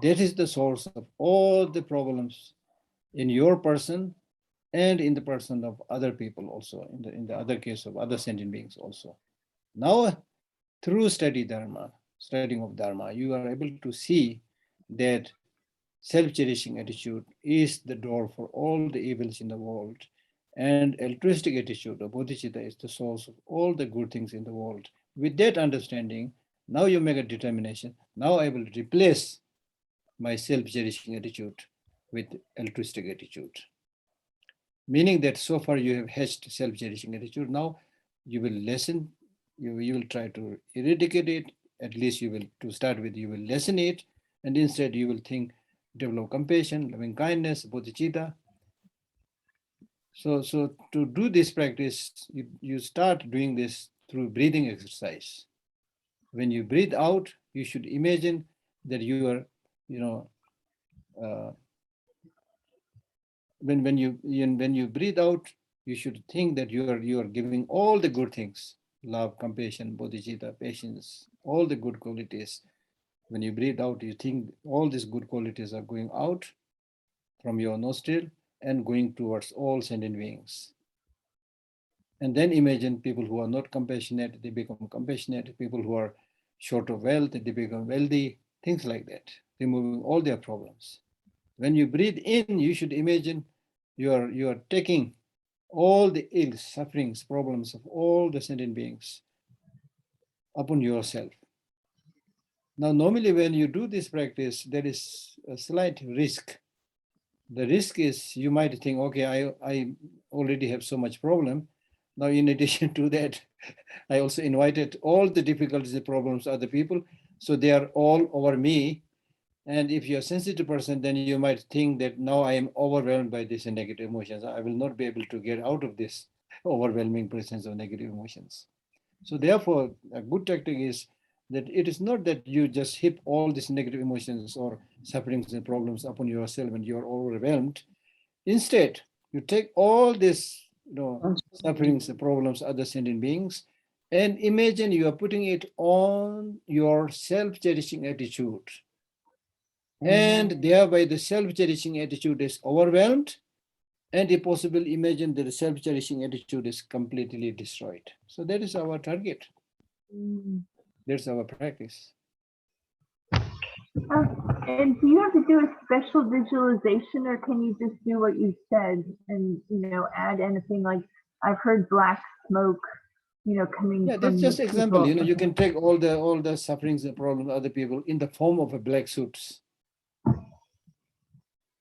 That is the source of all the problems in your person and in the person of other people also, in the other case of other sentient beings also. Now, through studying of Dharma, you are able to see that self-cherishing attitude is the door for all the evils in the world. And altruistic attitude of bodhicitta is the source of all the good things in the world. With that understanding, now you make a determination. Now I will replace my self-cherishing attitude with altruistic attitude. Meaning that so far you have hatched self-cherishing attitude. Now you will lessen, you will try to eradicate it. At least you will, to start with, you will lessen it. And instead you will think, develop compassion, loving kindness, bodhicitta. So to do this practice, you start doing this through breathing exercise. When you breathe out, you should imagine that you are, when you breathe out, you should think that you are giving all the good things, love, compassion, bodhicitta, patience, all the good qualities. When you breathe out, you think all these good qualities are going out from your nostril and going towards all sentient beings. And then imagine people who are not compassionate, they become compassionate. People who are short of wealth, they become wealthy, things like that, removing all their problems. When you breathe in, you should imagine you are taking all the ills, sufferings, problems of all the sentient beings upon yourself. Now, normally when you do this practice, there is a slight risk. The risk is you might think, okay, I already have so much problem. Now, in addition to that, I also invited all the difficulties, the problems, other people. So they are all over me. And if you're a sensitive person, then you might think that now I am overwhelmed by these negative emotions. I will not be able to get out of this overwhelming presence of negative emotions. So therefore, a good tactic is that it is not that you just heap all these negative emotions or sufferings and problems upon yourself and you're overwhelmed. Instead, you take all these sufferings, the problems, other sentient beings, and imagine you are putting it on your self-cherishing attitude. And thereby the self-cherishing attitude is overwhelmed, and if possible, imagine that the self-cherishing attitude is completely destroyed. So that is our target. That's our practice. And do you have to do a special visualization, or can you just do what you said and add anything? Like I've heard black smoke, coming. Yeah, that's just example. You can take all the sufferings and problems of other people in the form of a black suits,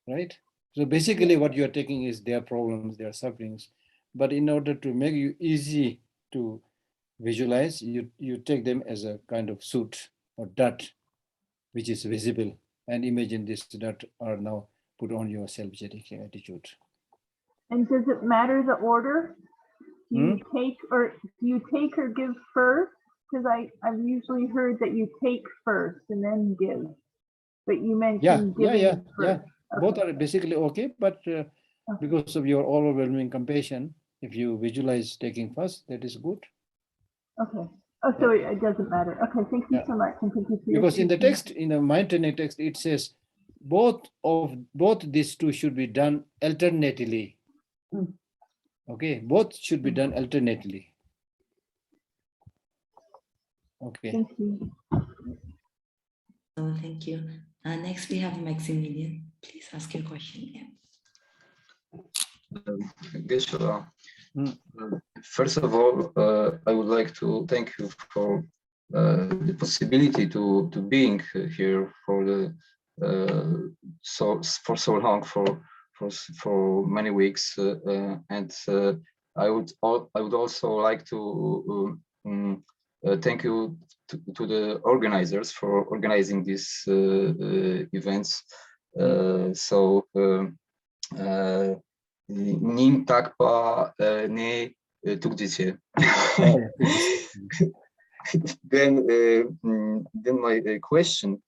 right? So basically, what you are taking is their problems, their sufferings. But in order to make you easy to visualize, you take them as a kind of suit or dot, which is visible, and imagine this dot are now put on your self-cherishing attitude. And does it matter the order? Do you take or give first? Because I've usually heard that you take first and then give, but you mentioned giving first. Okay. Both are basically okay, but because of your overwhelming compassion, if you visualize taking first, that is good. Okay. Oh, so it doesn't matter. Okay, thank you so much. And thank you for because in the text, in the mind training text, it says both these two should be done alternately. Okay, both should be done alternately. Okay. Thank you. Oh, thank you. Next we have Maximilian. Please ask your question. Yeah. Geshe, first of all, I would like to thank you for the possibility to being here for the for so long, for many weeks, and I would also like to thank you to the organizers for organizing these events. Nim tak pa ne tukdziecie. Then my question,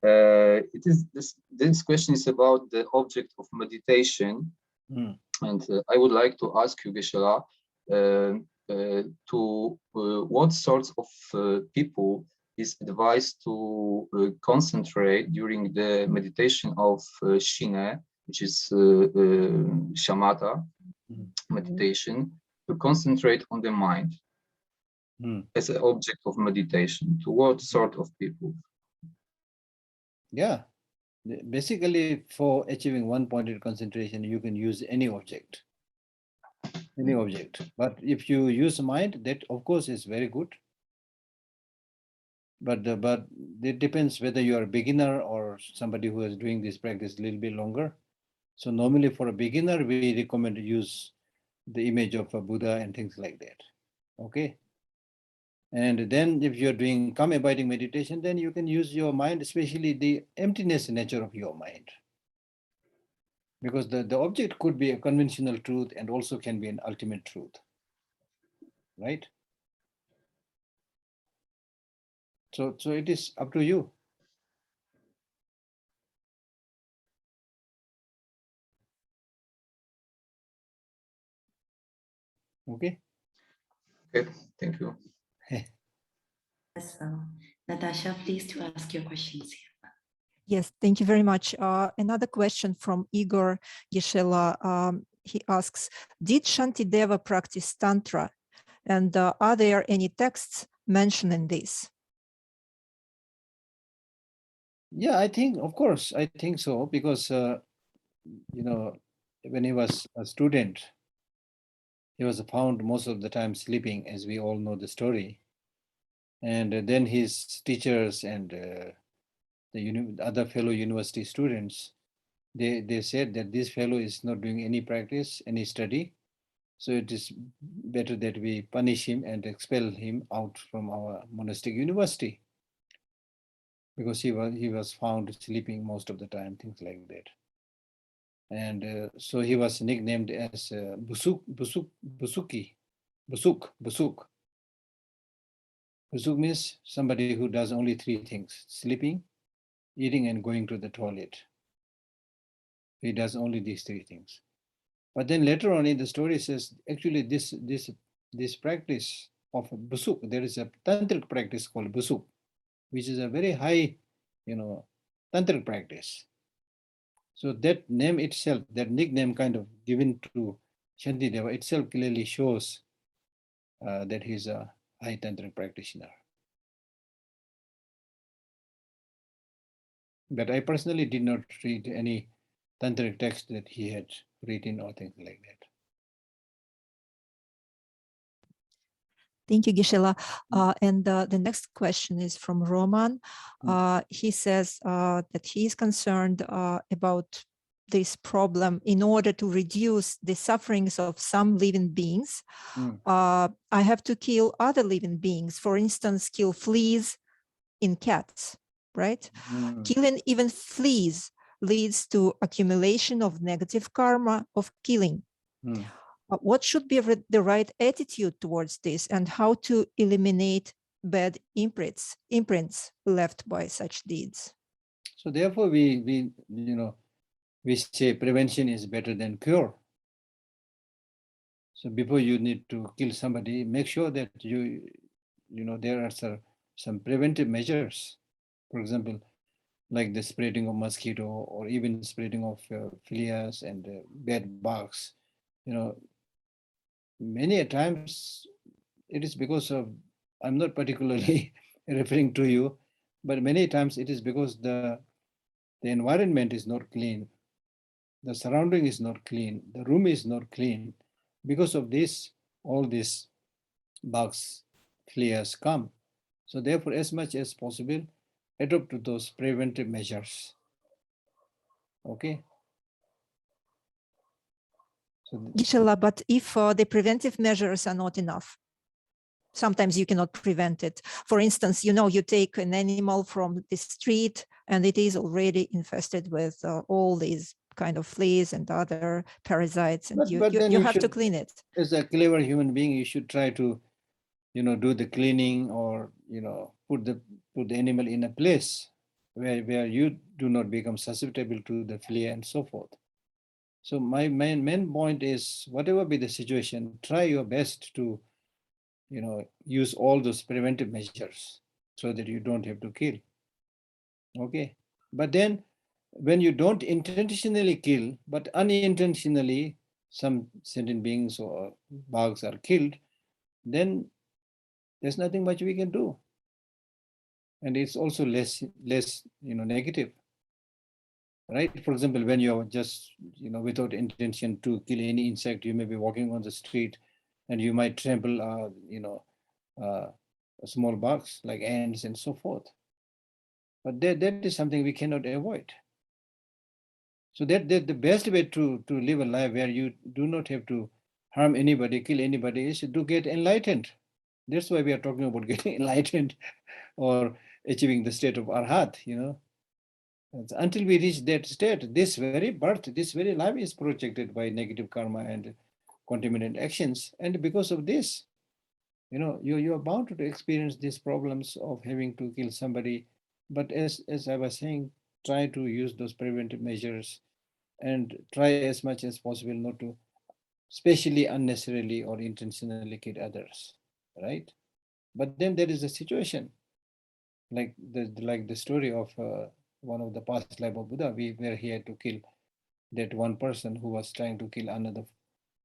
this question is about the object of meditation, and I would like to ask you, Geshe, to what sorts of people is advised to concentrate during the meditation of Shine, which is shamatha meditation, to concentrate on the mind as an object of meditation. To what sort of people? Yeah, basically for achieving one-pointed concentration, you can use any object. But if you use mind, that of course is very good. But it depends whether you are a beginner or somebody who is doing this practice a little bit longer. So normally for a beginner, we recommend to use the image of a Buddha and things like that. Okay. And then if you're doing calm abiding meditation, then you can use your mind, especially the emptiness nature of your mind. Because the object could be a conventional truth and also can be an ultimate truth. Right? So it is up to you. Okay. Okay, thank you. Yes, Natasha, please to ask your questions here. Yes, thank you very much. Another question from Igor Geshe. He asks, did Shantideva practice Tantra? And are there any texts mentioning this? Yeah, I think, of course, I think so, because, you know, when he was a student, he was found most of the time sleeping, as we all know the story. And then his teachers and the other fellow university students, they said that this fellow is not doing any practice, any study. So it is better that we punish him and expel him out from our monastic university, because he was found sleeping most of the time, things like that. And so he was nicknamed as Busuk. Busuk means somebody who does only three things: sleeping, eating, and going to the toilet. He does only these three things. But then later on in the story says, actually this practice of Busuk, there is a tantric practice called Busuk, which is a very high, tantric practice. So that name itself, that nickname kind of given to Shantideva itself clearly shows that he's a high tantric practitioner. But I personally did not read any tantric text that he had written or things like that. Thank you, Geshe. And the next question is from Roman. He says that he is concerned about this problem. In order to reduce the sufferings of some living beings, I have to kill other living beings. For instance, kill fleas in cats, right? Killing even fleas leads to accumulation of negative karma of killing. What should be the right attitude towards this, and how to eliminate bad imprints left by such deeds? So therefore we say prevention is better than cure. So before you need to kill somebody, make sure that there are some preventive measures. For example, like the spreading of mosquito or even spreading of fleas and bed bugs. Many a times it is because of, I'm not particularly referring to you, but many times it is because the environment is not clean, the surrounding is not clean, the room is not clean. Because of this, all these bugs, fleas come. So therefore, as much as possible, adopt to those preventive measures. Okay. Geshe, but if the preventive measures are not enough, sometimes you cannot prevent it. For instance, you take an animal from the street and it is already infested with all these kind of fleas and other parasites, and you have to clean it. As a clever human being, you should try to, do the cleaning, or put the animal in a place where you do not become susceptible to the flea and so forth. So my main point is, whatever be the situation, try your best to use all those preventive measures so that you don't have to kill. Okay. But then when you don't intentionally kill, but unintentionally some sentient beings or bugs are killed, then there's nothing much we can do. And it's also less negative. right? For example, when you're just, without intention to kill any insect, you may be walking on the street and you might trample, small bugs like ants and so forth. But that is something we cannot avoid. So that the best way to live a life where you do not have to harm anybody, kill anybody, is to get enlightened. That's why we are talking about getting enlightened or achieving the state of arhat, Until we reach that state, this very birth, this very life is projected by negative karma and contaminant actions. And because of this, you are bound to experience these problems of having to kill somebody. But as I was saying, try to use those preventive measures and try as much as possible not to especially unnecessarily or intentionally kill others, right? But then there is a situation like the story of one of the past life of Buddha, where he had to kill that one person who was trying to kill another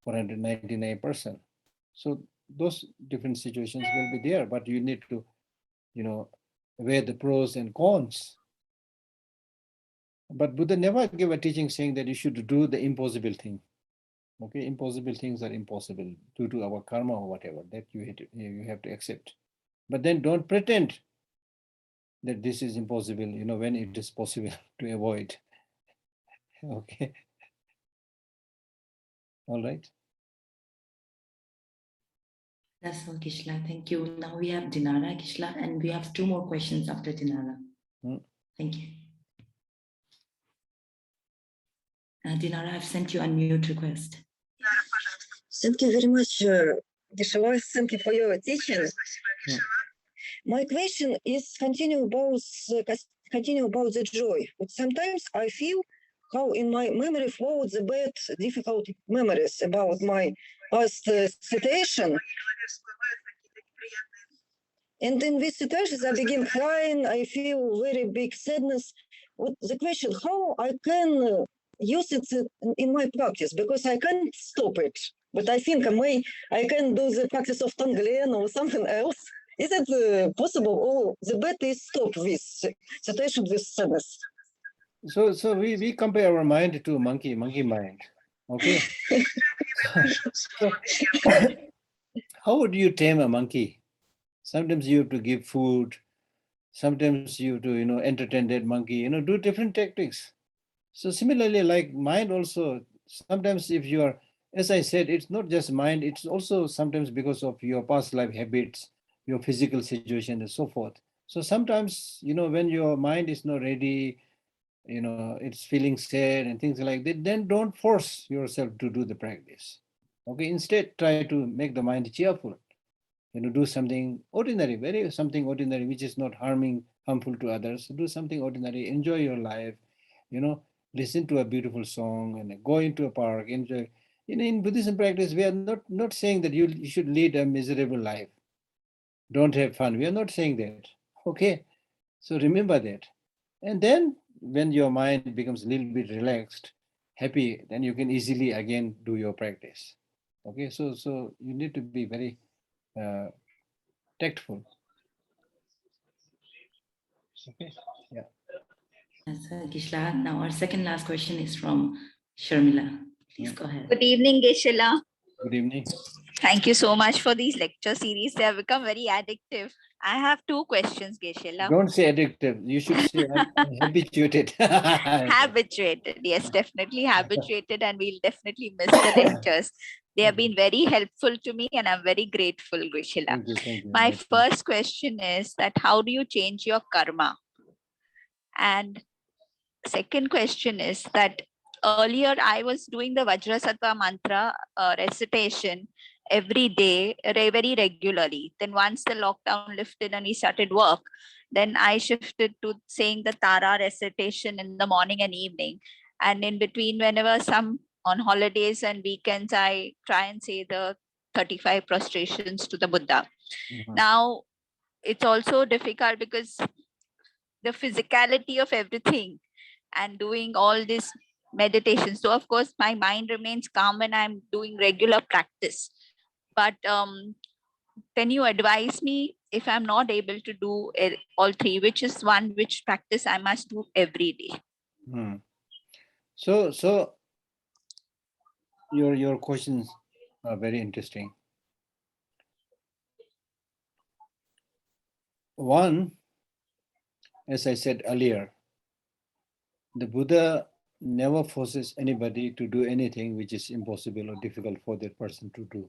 499 person. So those different situations will be there, but you need to, weigh the pros and cons. But Buddha never gave a teaching saying that you should do the impossible thing. Okay, impossible things are impossible due to our karma or whatever, that you have to accept. But then don't pretend that this is impossible, when it is possible to avoid. Okay. All right. That's all, Kishla. Thank you. Now we have Dinara, Kishla, and we have 2 more questions after Dinara. Thank you. Dinara, I've sent you a mute request. Thank you very much, Geshe. Thank you for your teaching. My question is continue about the joy. But sometimes I feel how in my memory flow the bad, difficult memories about my past situation. And in these situations, I begin crying. I feel very big sadness. What the question? How I can use it in my practice? Because I can't stop it. But I think I can do the practice of Tonglen or something else. Is it possible? Or the better is stop this situation with sadness? So we compare our mind to monkey mind. Okay. So, how would you tame a monkey? Sometimes you have to give food. Sometimes you have to, entertain that monkey, do different tactics. So similarly, like mind also, sometimes if you are, as I said, it's not just mind, it's also sometimes because of your past life habits, your physical situation and so forth. So sometimes, when your mind is not ready, it's feeling sad and things like that, then don't force yourself to do the practice. Okay, instead try to make the mind cheerful. Do something ordinary, something ordinary, which is not harmful to others. Do something ordinary, enjoy your life, listen to a beautiful song and go into a park, enjoy. In Buddhism practice, we are not saying that you should lead a miserable life. Don't have fun. We are not saying that. Okay. So remember that. And then when your mind becomes a little bit relaxed, happy, then you can easily again do your practice. Okay. So you need to be very tactful. Okay. Yeah. Yes, Kishla. Now our second last question is from Sharmila. Please go ahead. Good evening, Geshe Lhakdor. Good evening. Thank you so much for these lecture series. They have become very addictive. I have 2 questions, Geshe Lhakdor. Don't say addictive. You should say habituated. Habituated. Yes, definitely habituated, and we'll definitely miss the lectures. They have been very helpful to me, and I'm very grateful, Geshe Lhakdor. Thank you. My first question is that how do you change your karma? And second question is that earlier I was doing the Vajrasattva mantra recitation every day, very regularly. Then once the lockdown lifted and we started work, then I shifted to saying the Tara recitation in the morning and evening. And in between, whenever on holidays and weekends, I try and say the 35 prostrations to the Buddha. Now, it's also difficult because the physicality of everything and doing all this meditation. So of course, my mind remains calm when I'm doing regular practice. But can you advise me if I'm not able to do all 3, which is which practice I must do every day? So your questions are very interesting. One, as I said earlier, the Buddha never forces anybody to do anything which is impossible or difficult for that person to do.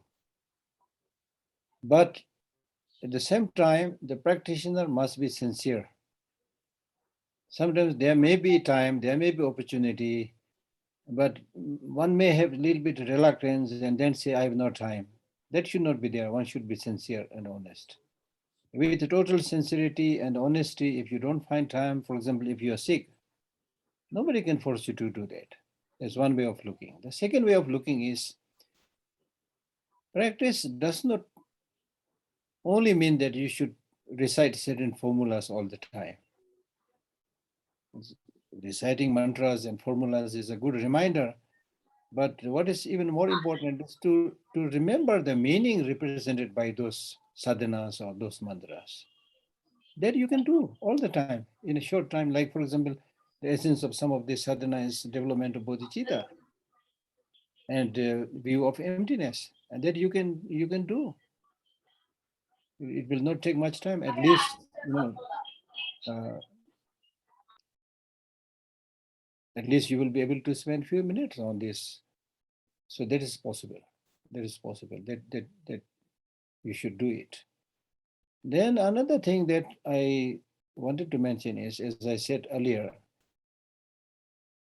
But at the same time, the practitioner must be sincere. Sometimes there may be time, there may be opportunity, but one may have a little bit of reluctance and then say, I have no time. That should not be there. One should be sincere and honest. With total sincerity and honesty, if you don't find time, for example, if you are sick, nobody can force you to do that. That's one way of looking. The second way of looking is practice does not only mean that you should recite certain formulas all the time. Reciting mantras and formulas is a good reminder, but what is even more important is to remember the meaning represented by those sadhanas or those mantras. That you can do all the time in a short time. Like, for example, the essence of some of this sadhana is development of bodhicitta and view of emptiness, and that you can do. It will not take much time. At least, at least you will be able to spend few minutes on this. So that is possible. That is possible. That you should do it. Then another thing that I wanted to mention is, as I said earlier,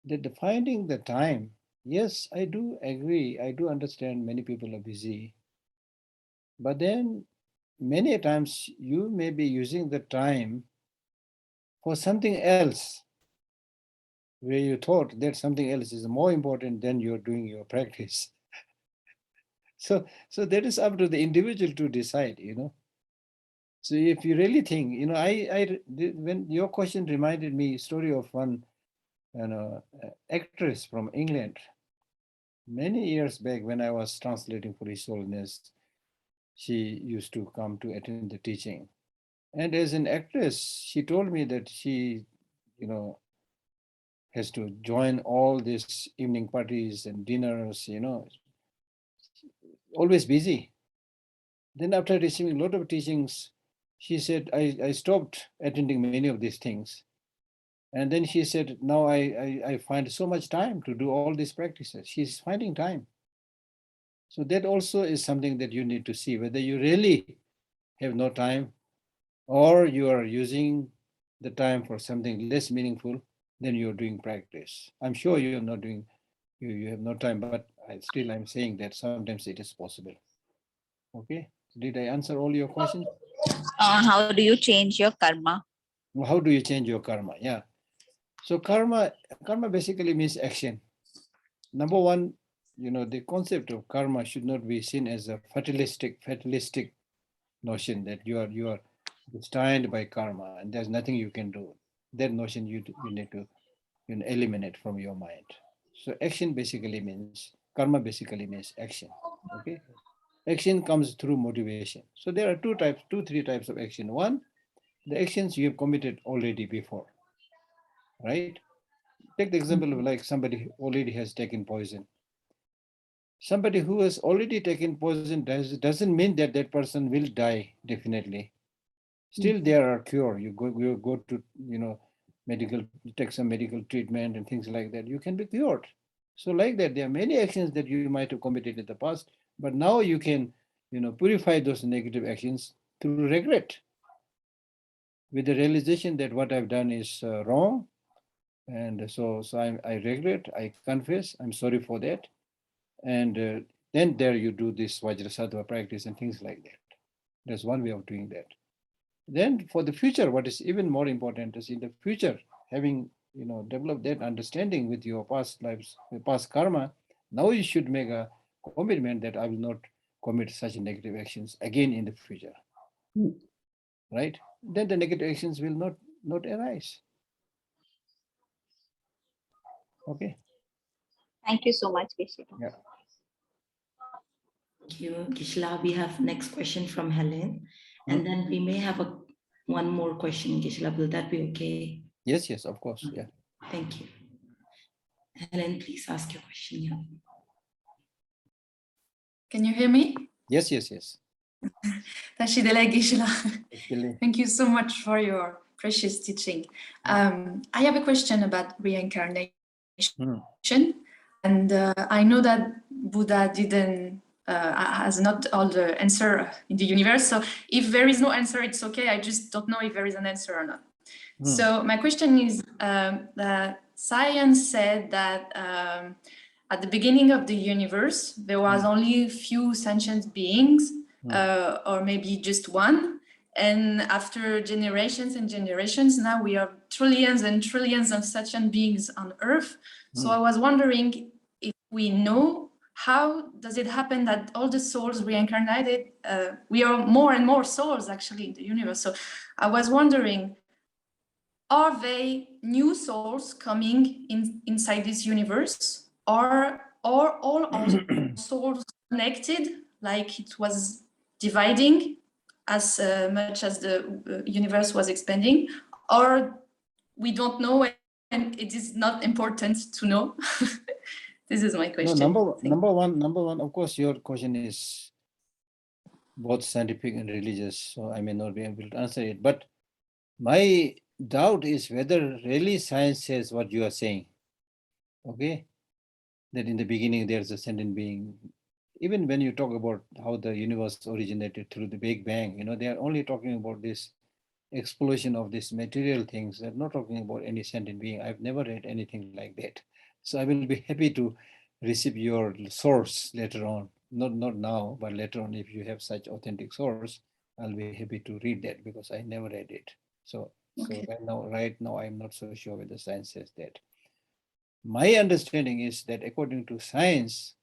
that finding the time. Yes, I do agree. I do understand many people are busy. But then many times you may be using the time for something else, where you thought that something else is more important than you're doing your practice. So that is up to the individual to decide, So if you really think, when your question reminded me story of one, actress from England. Many years back, when I was translating for His Holiness, she used to come to attend the teaching. And as an actress, she told me that she, has to join all these evening parties and dinners, always busy. Then after receiving a lot of teachings, she said, I stopped attending many of these things. And then she said, now I find so much time to do all these practices. She's finding time. So that also is something that you need to see, whether you really have no time or you are using the time for something less meaningful than you're doing practice. I'm sure you're not doing, you have no time, but I'm saying that sometimes it is possible. Okay, did I answer all your questions? How do you change your karma? How do you change your karma? Yeah. So karma basically means action. Number one, the concept of karma should not be seen as a fatalistic notion that you are destined by karma and there's nothing you can do. That notion you need to eliminate from your mind. So action basically means, karma basically means action. Okay. Action comes through motivation. So there are three types of action. One, the actions you have committed already before, right? Take the example of like somebody who already has taken poison. Somebody who has already taken poison doesn't mean that that person will die definitely. Still there are cure. You go to, medical, take some medical treatment and things like that. You can be cured. So like that, there are many actions that you might have committed in the past, but now you can, purify those negative actions through regret, with the realization that what I've done is wrong. And so I regret, I confess, I'm sorry for that. And then there you do this Vajrasattva practice and things like that. That's one way of doing that. Then for the future, what is even more important is in the future, having developed that understanding with your past lives, past karma, now you should make a commitment that I will not commit such negative actions again in the future. Right? Then the negative actions will not arise. Okay. Thank you so much, Geshe. Yeah. Thank you, Gisela. We have next question from Helen, and then we may have one more question, Gisela. Will that be okay? Yes, of course. Yeah. Thank you. Helen, please ask your question. Yeah. Can you hear me? Yes, yes, yes. Geshe Lhakdor. Actually, Thank you so much for your precious teaching. I have a question about reincarnation. And I know that Buddha didn't has not all the answer in the universe. So if there is no answer, it's okay. I just don't know if there is an answer or not. So my question is, that science said that at the beginning of the universe, there was only a few sentient beings, or maybe just one. And after generations and generations, now we have trillions and trillions of sentient beings on Earth. So I was wondering if we know, how does it happen that all the souls reincarnated, we are more and more souls actually in the universe. So I was wondering, are they new souls coming inside this universe, or are all our souls connected, like it was dividing as much as the universe was expanding, or we don't know and it is not important to know? This is my question. No, number one, of course, your question is both scientific and religious, so I may not be able to answer it. But my doubt is whether really science says what you are saying. Okay, that in the beginning there's a sentient being. Even when you talk about how the universe originated through the Big Bang, you know, they are only talking about this explosion of these material things. They're not talking about any sentient being. I've never read anything like that. So I will be happy to receive your source later on. Not now, but later on, if you have such authentic source, I'll be happy to read that because I never read it. So right now, I'm not so sure whether science says that. My understanding is that according to science,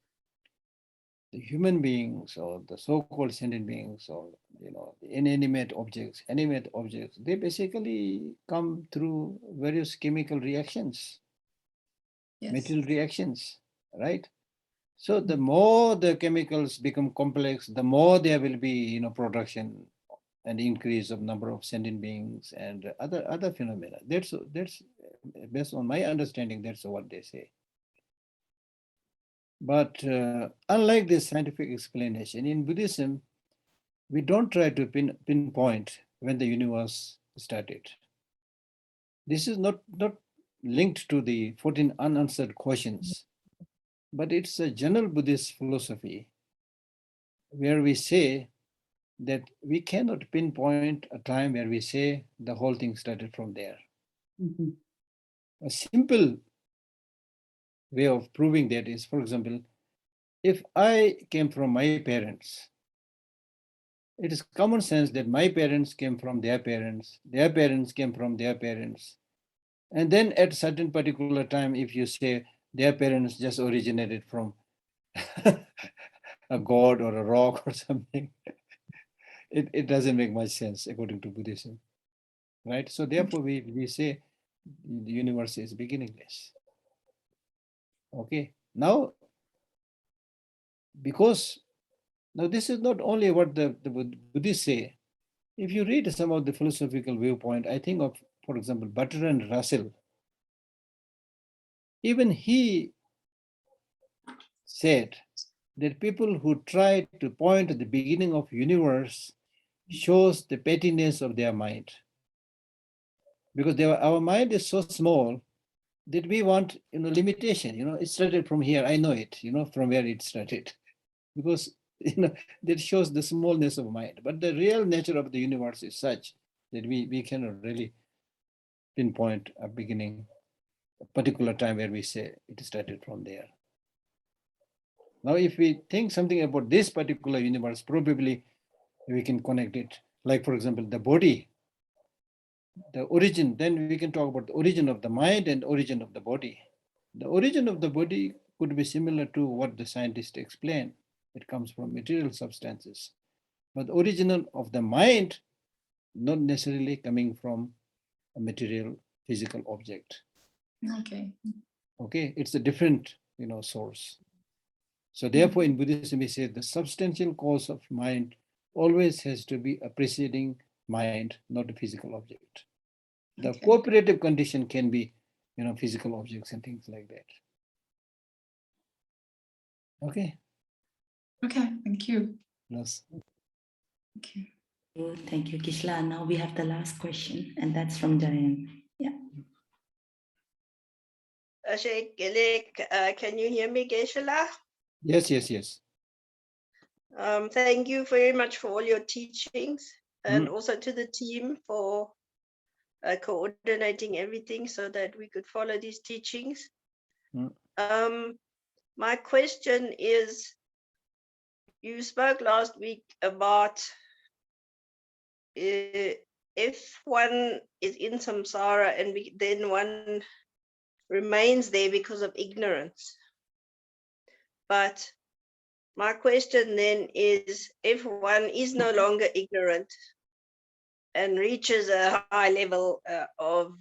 the human beings or the so-called sentient beings or the inanimate objects, animate objects, they basically come through various chemical reactions, material reactions, right? So the more the chemicals become complex, the more there will be production and increase of number of sentient beings and other phenomena. That's based on my understanding. That's what they say. But unlike this scientific explanation, in Buddhism, we don't try to pinpoint when the universe started. This is not linked to the 14 unanswered questions, but it's a general Buddhist philosophy where we say that we cannot pinpoint a time where we say the whole thing started from there. A simple way of proving that is, for example, if I came from my parents, it is common sense that my parents came from their parents came from their parents. And then at a certain particular time, if you say their parents just originated from a god or a rock or something, it doesn't make much sense according to Buddhism, right? So therefore we say the universe is beginningless. Okay, now this is not only what the Buddhists say. If you read some of the philosophical viewpoint, I think of, for example, Bertrand Russell. Even he said that people who try to point at the beginning of universe shows the pettiness of their mind. Because our mind is so small that we want limitation. It started from here, I know it, from where it started. Because that shows the smallness of mind. But the real nature of the universe is such that we cannot really pinpoint a beginning, a particular time where we say it started from there. Now, if we think something about this particular universe, probably we can connect it. Like, for example, the body, the origin, then we can talk about the origin of the mind and origin of the body. The origin of the body could be similar to what the scientists explain. It comes from material substances. But the origin of the mind, not necessarily coming from a material physical object. Okay, it's a different source. So therefore in Buddhism we say the substantial cause of mind always has to be a preceding mind, not a physical object. The cooperative condition can be physical objects and things like that. Okay. Okay, thank you. Yes. Thank you. Thank you, Kishla. Now we have the last question, and that's from Diane. Yeah. Can you hear me, Geshe Lhakdor? Yes, yes, yes. Thank you very much for all your teachings, and also to the team for coordinating everything so that we could follow these teachings. My question is, you spoke last week about if one is in samsara and then one remains there because of ignorance. But my question then is, if one is no longer ignorant and reaches a high level of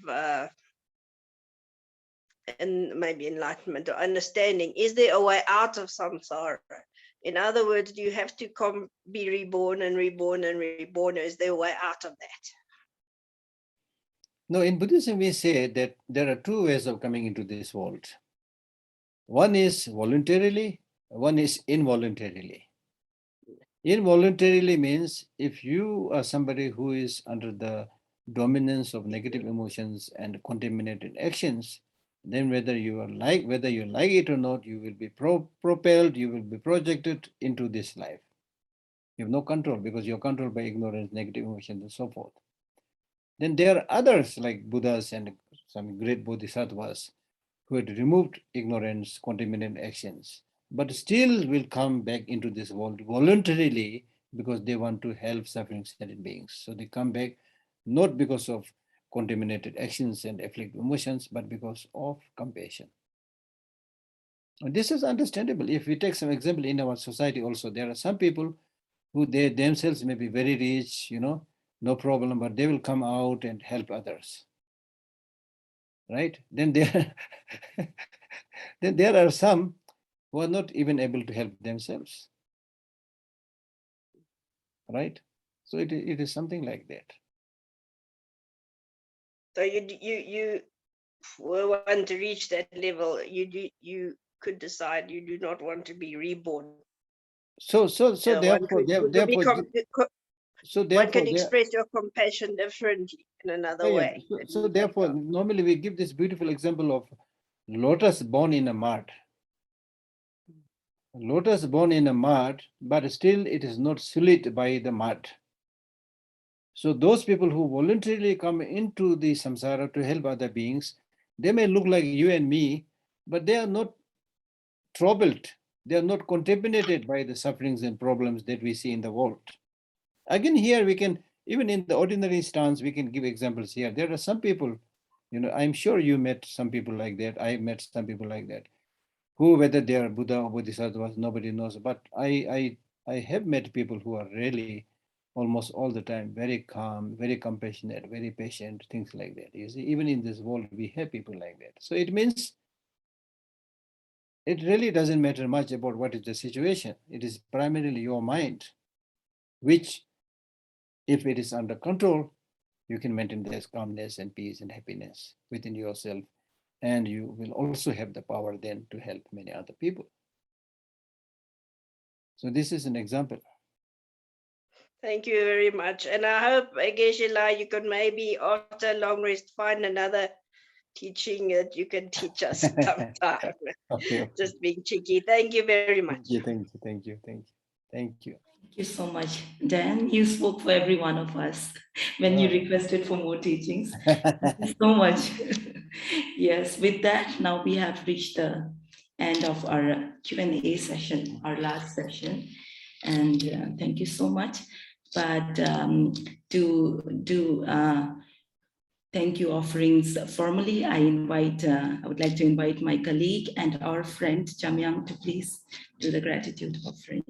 and maybe enlightenment or understanding, is there a way out of samsara? In other words, do you have to be reborn and reborn and reborn, or is there a way out of that? No, in Buddhism, we say that there are two ways of coming into this world. One is voluntarily, one is involuntarily. Involuntarily means if you are somebody who is under the dominance of negative emotions and contaminated actions, then whether you like it or not, you will be propelled, you will be projected into this life. You have no control because you're controlled by ignorance, negative emotions, and so forth. Then there are others like Buddhas and some great bodhisattvas who had removed ignorance, contaminated actions, but still will come back into this world voluntarily because they want to help suffering sentient beings. So they come back not because of contaminated actions and afflicted emotions, but because of compassion. And this is understandable. If we take some example in our society also, there are some people who they themselves may be very rich, no problem, but they will come out and help others. Right? Then there are some who are not even able to help themselves. Right? So it is something like that. So you want to reach that level, you could decide you do not want to be reborn. So therefore, one can express your compassion differently in another way. So therefore, normally we give this beautiful example of lotus born in a mud. Lotus born in a mud, but still it is not sullied by the mud. So those people who voluntarily come into the samsara to help other beings, they may look like you and me, but they are not troubled. They are not contaminated by the sufferings and problems that we see in the world. Again, here we can, even in the ordinary stance, we can give examples here. There are some people, I'm sure you met some people like that. I met some people like that, who, whether they are Buddha or Bodhisattvas, nobody knows. But I have met people who are really almost all the time very calm, very compassionate, very patient, things like that. You see, even in this world, we have people like that. So it means it really doesn't matter much about what is the situation. It is primarily your mind, which, if it is under control, you can maintain this calmness and peace and happiness within yourself. And you will also have the power then to help many other people. So this is an example. Thank you very much. And I hope, Geshe Lhakdor, you could maybe, after a long rest, find another teaching that you can teach us sometime. Okay. Just being cheeky. Thank you very much. Thank you. Thank you. Thank you so much. Dan, you spoke for every one of us when you requested for more teachings. Thank you so much. Yes, with that, now we have reached the end of our Q&A session, our last session. And thank you so much. But thank you offerings formally, I would like to invite my colleague and our friend Jamyang to please do the gratitude offering.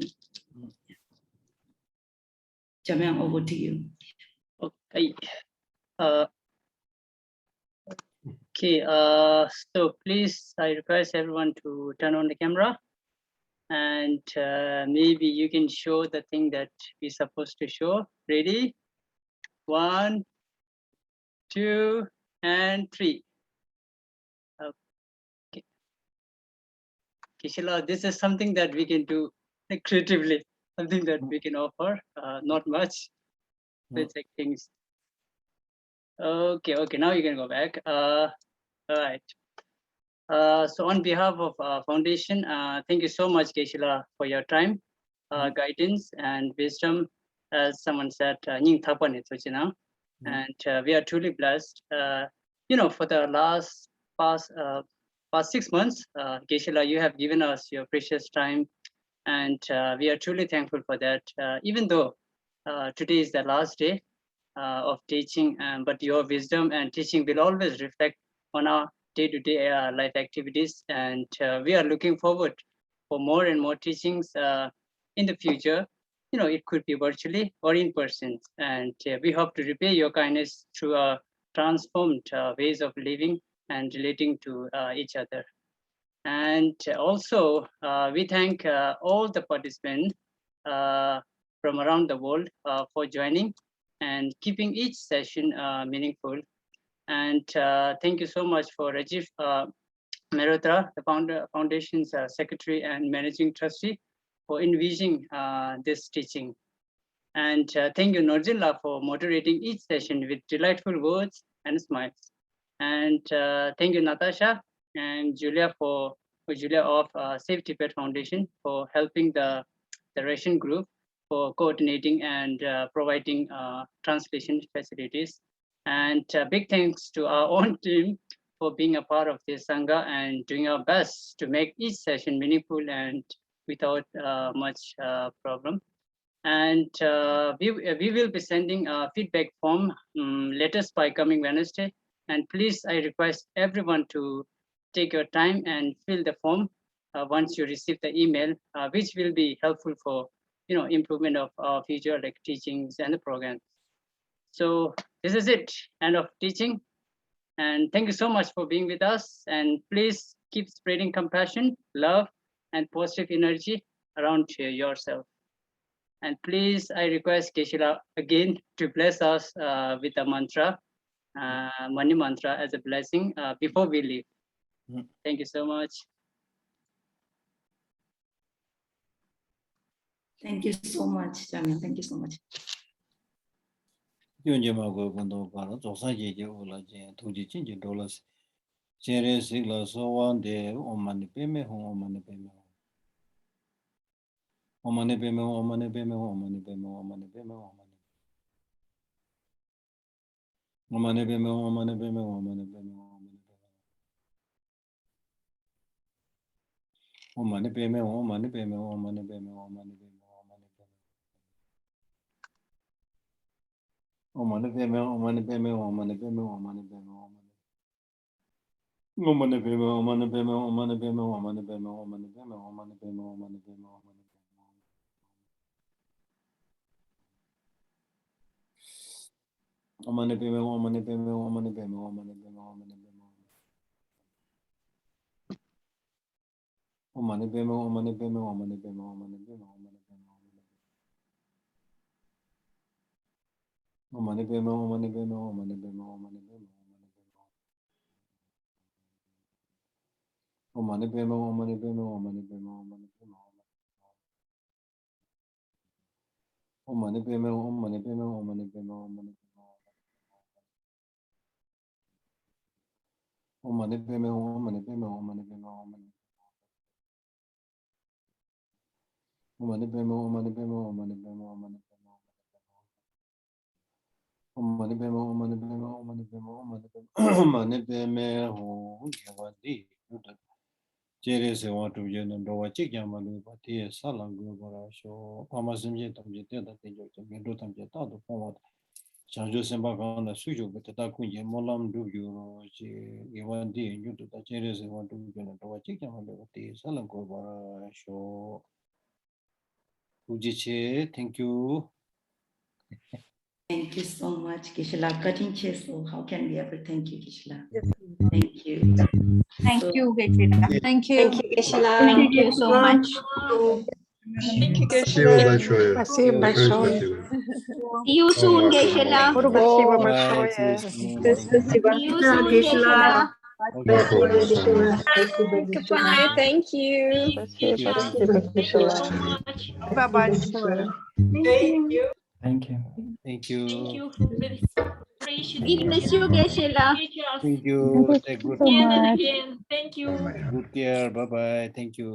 Jamyang, over to you. Okay. So please, I request everyone to turn on the camera, and maybe you can show the thing that we're supposed to show. Ready? 1, 2, and 3. Okay. Geshe, this is something that we can do creatively, something that we can offer, not much basic things. Okay, now you can go back. All right. So on behalf of Foundation, thank you so much, Geshe, for your time, guidance, and wisdom. As someone said, and we are truly blessed. For the past 6 months, Geshe, you have given us your precious time, and we are truly thankful for that. Even though today is the last day of teaching, but your wisdom and teaching will always reflect on our day-to-day life activities, and we are looking forward for more and more teachings in the future. It could be virtually or in person, and we hope to repay your kindness through transformed ways of living and relating to each other. And also, we thank all the participants from around the world for joining and keeping each session meaningful. And thank you so much for Rajiv Mehrotra, the Foundation's Secretary and Managing Trustee, for envisioning this teaching. And thank you, Nagarjuna, for moderating each session with delightful words and smiles. And thank you, Natasha and Julia of Safe Tibet Foundation for helping the Russian group for coordinating and providing translation facilities. And big thanks to our own team for being a part of this Sangha and doing our best to make each session meaningful and without much problem. And we will be sending a feedback form latest by coming Wednesday. And please, I request everyone to take your time and fill the form once you receive the email, which will be helpful for improvement of our future like teachings and the programs. So this is it, end of teaching. And thank you so much for being with us. And please keep spreading compassion, love, and positive energy around yourself. And please, I request Geshe again to bless us with a mantra, Mani mantra as a blessing before we leave. Thank you so much. Thank you so much, Jamil. Thank you so much. Chanjo semba kanda sujo betata kunje molam dubyo ji gewandi nyutu ta chere se wantu jona to wachi kama lewati salam ko bara sho Bodhichitta. Thank you. Thank you so much, Geshe. Cutting so how can we ever thank you, Geshe? Thank you. Thank you, Geshe. Thank you, Geshe. Thank you so much. Thank you, Спасибо большое. Спасибо большое. See you soon, Geshe. Спасибо большое. See you soon, Geshe. No problem. Goodbye. Thank you. Thank you so much. Bye-bye. Thank you. Thank you. Thank you. We bless you, Geshe Lhakdor. Thank you. Take Thank you good, so much. good care. Bye bye. Thank you.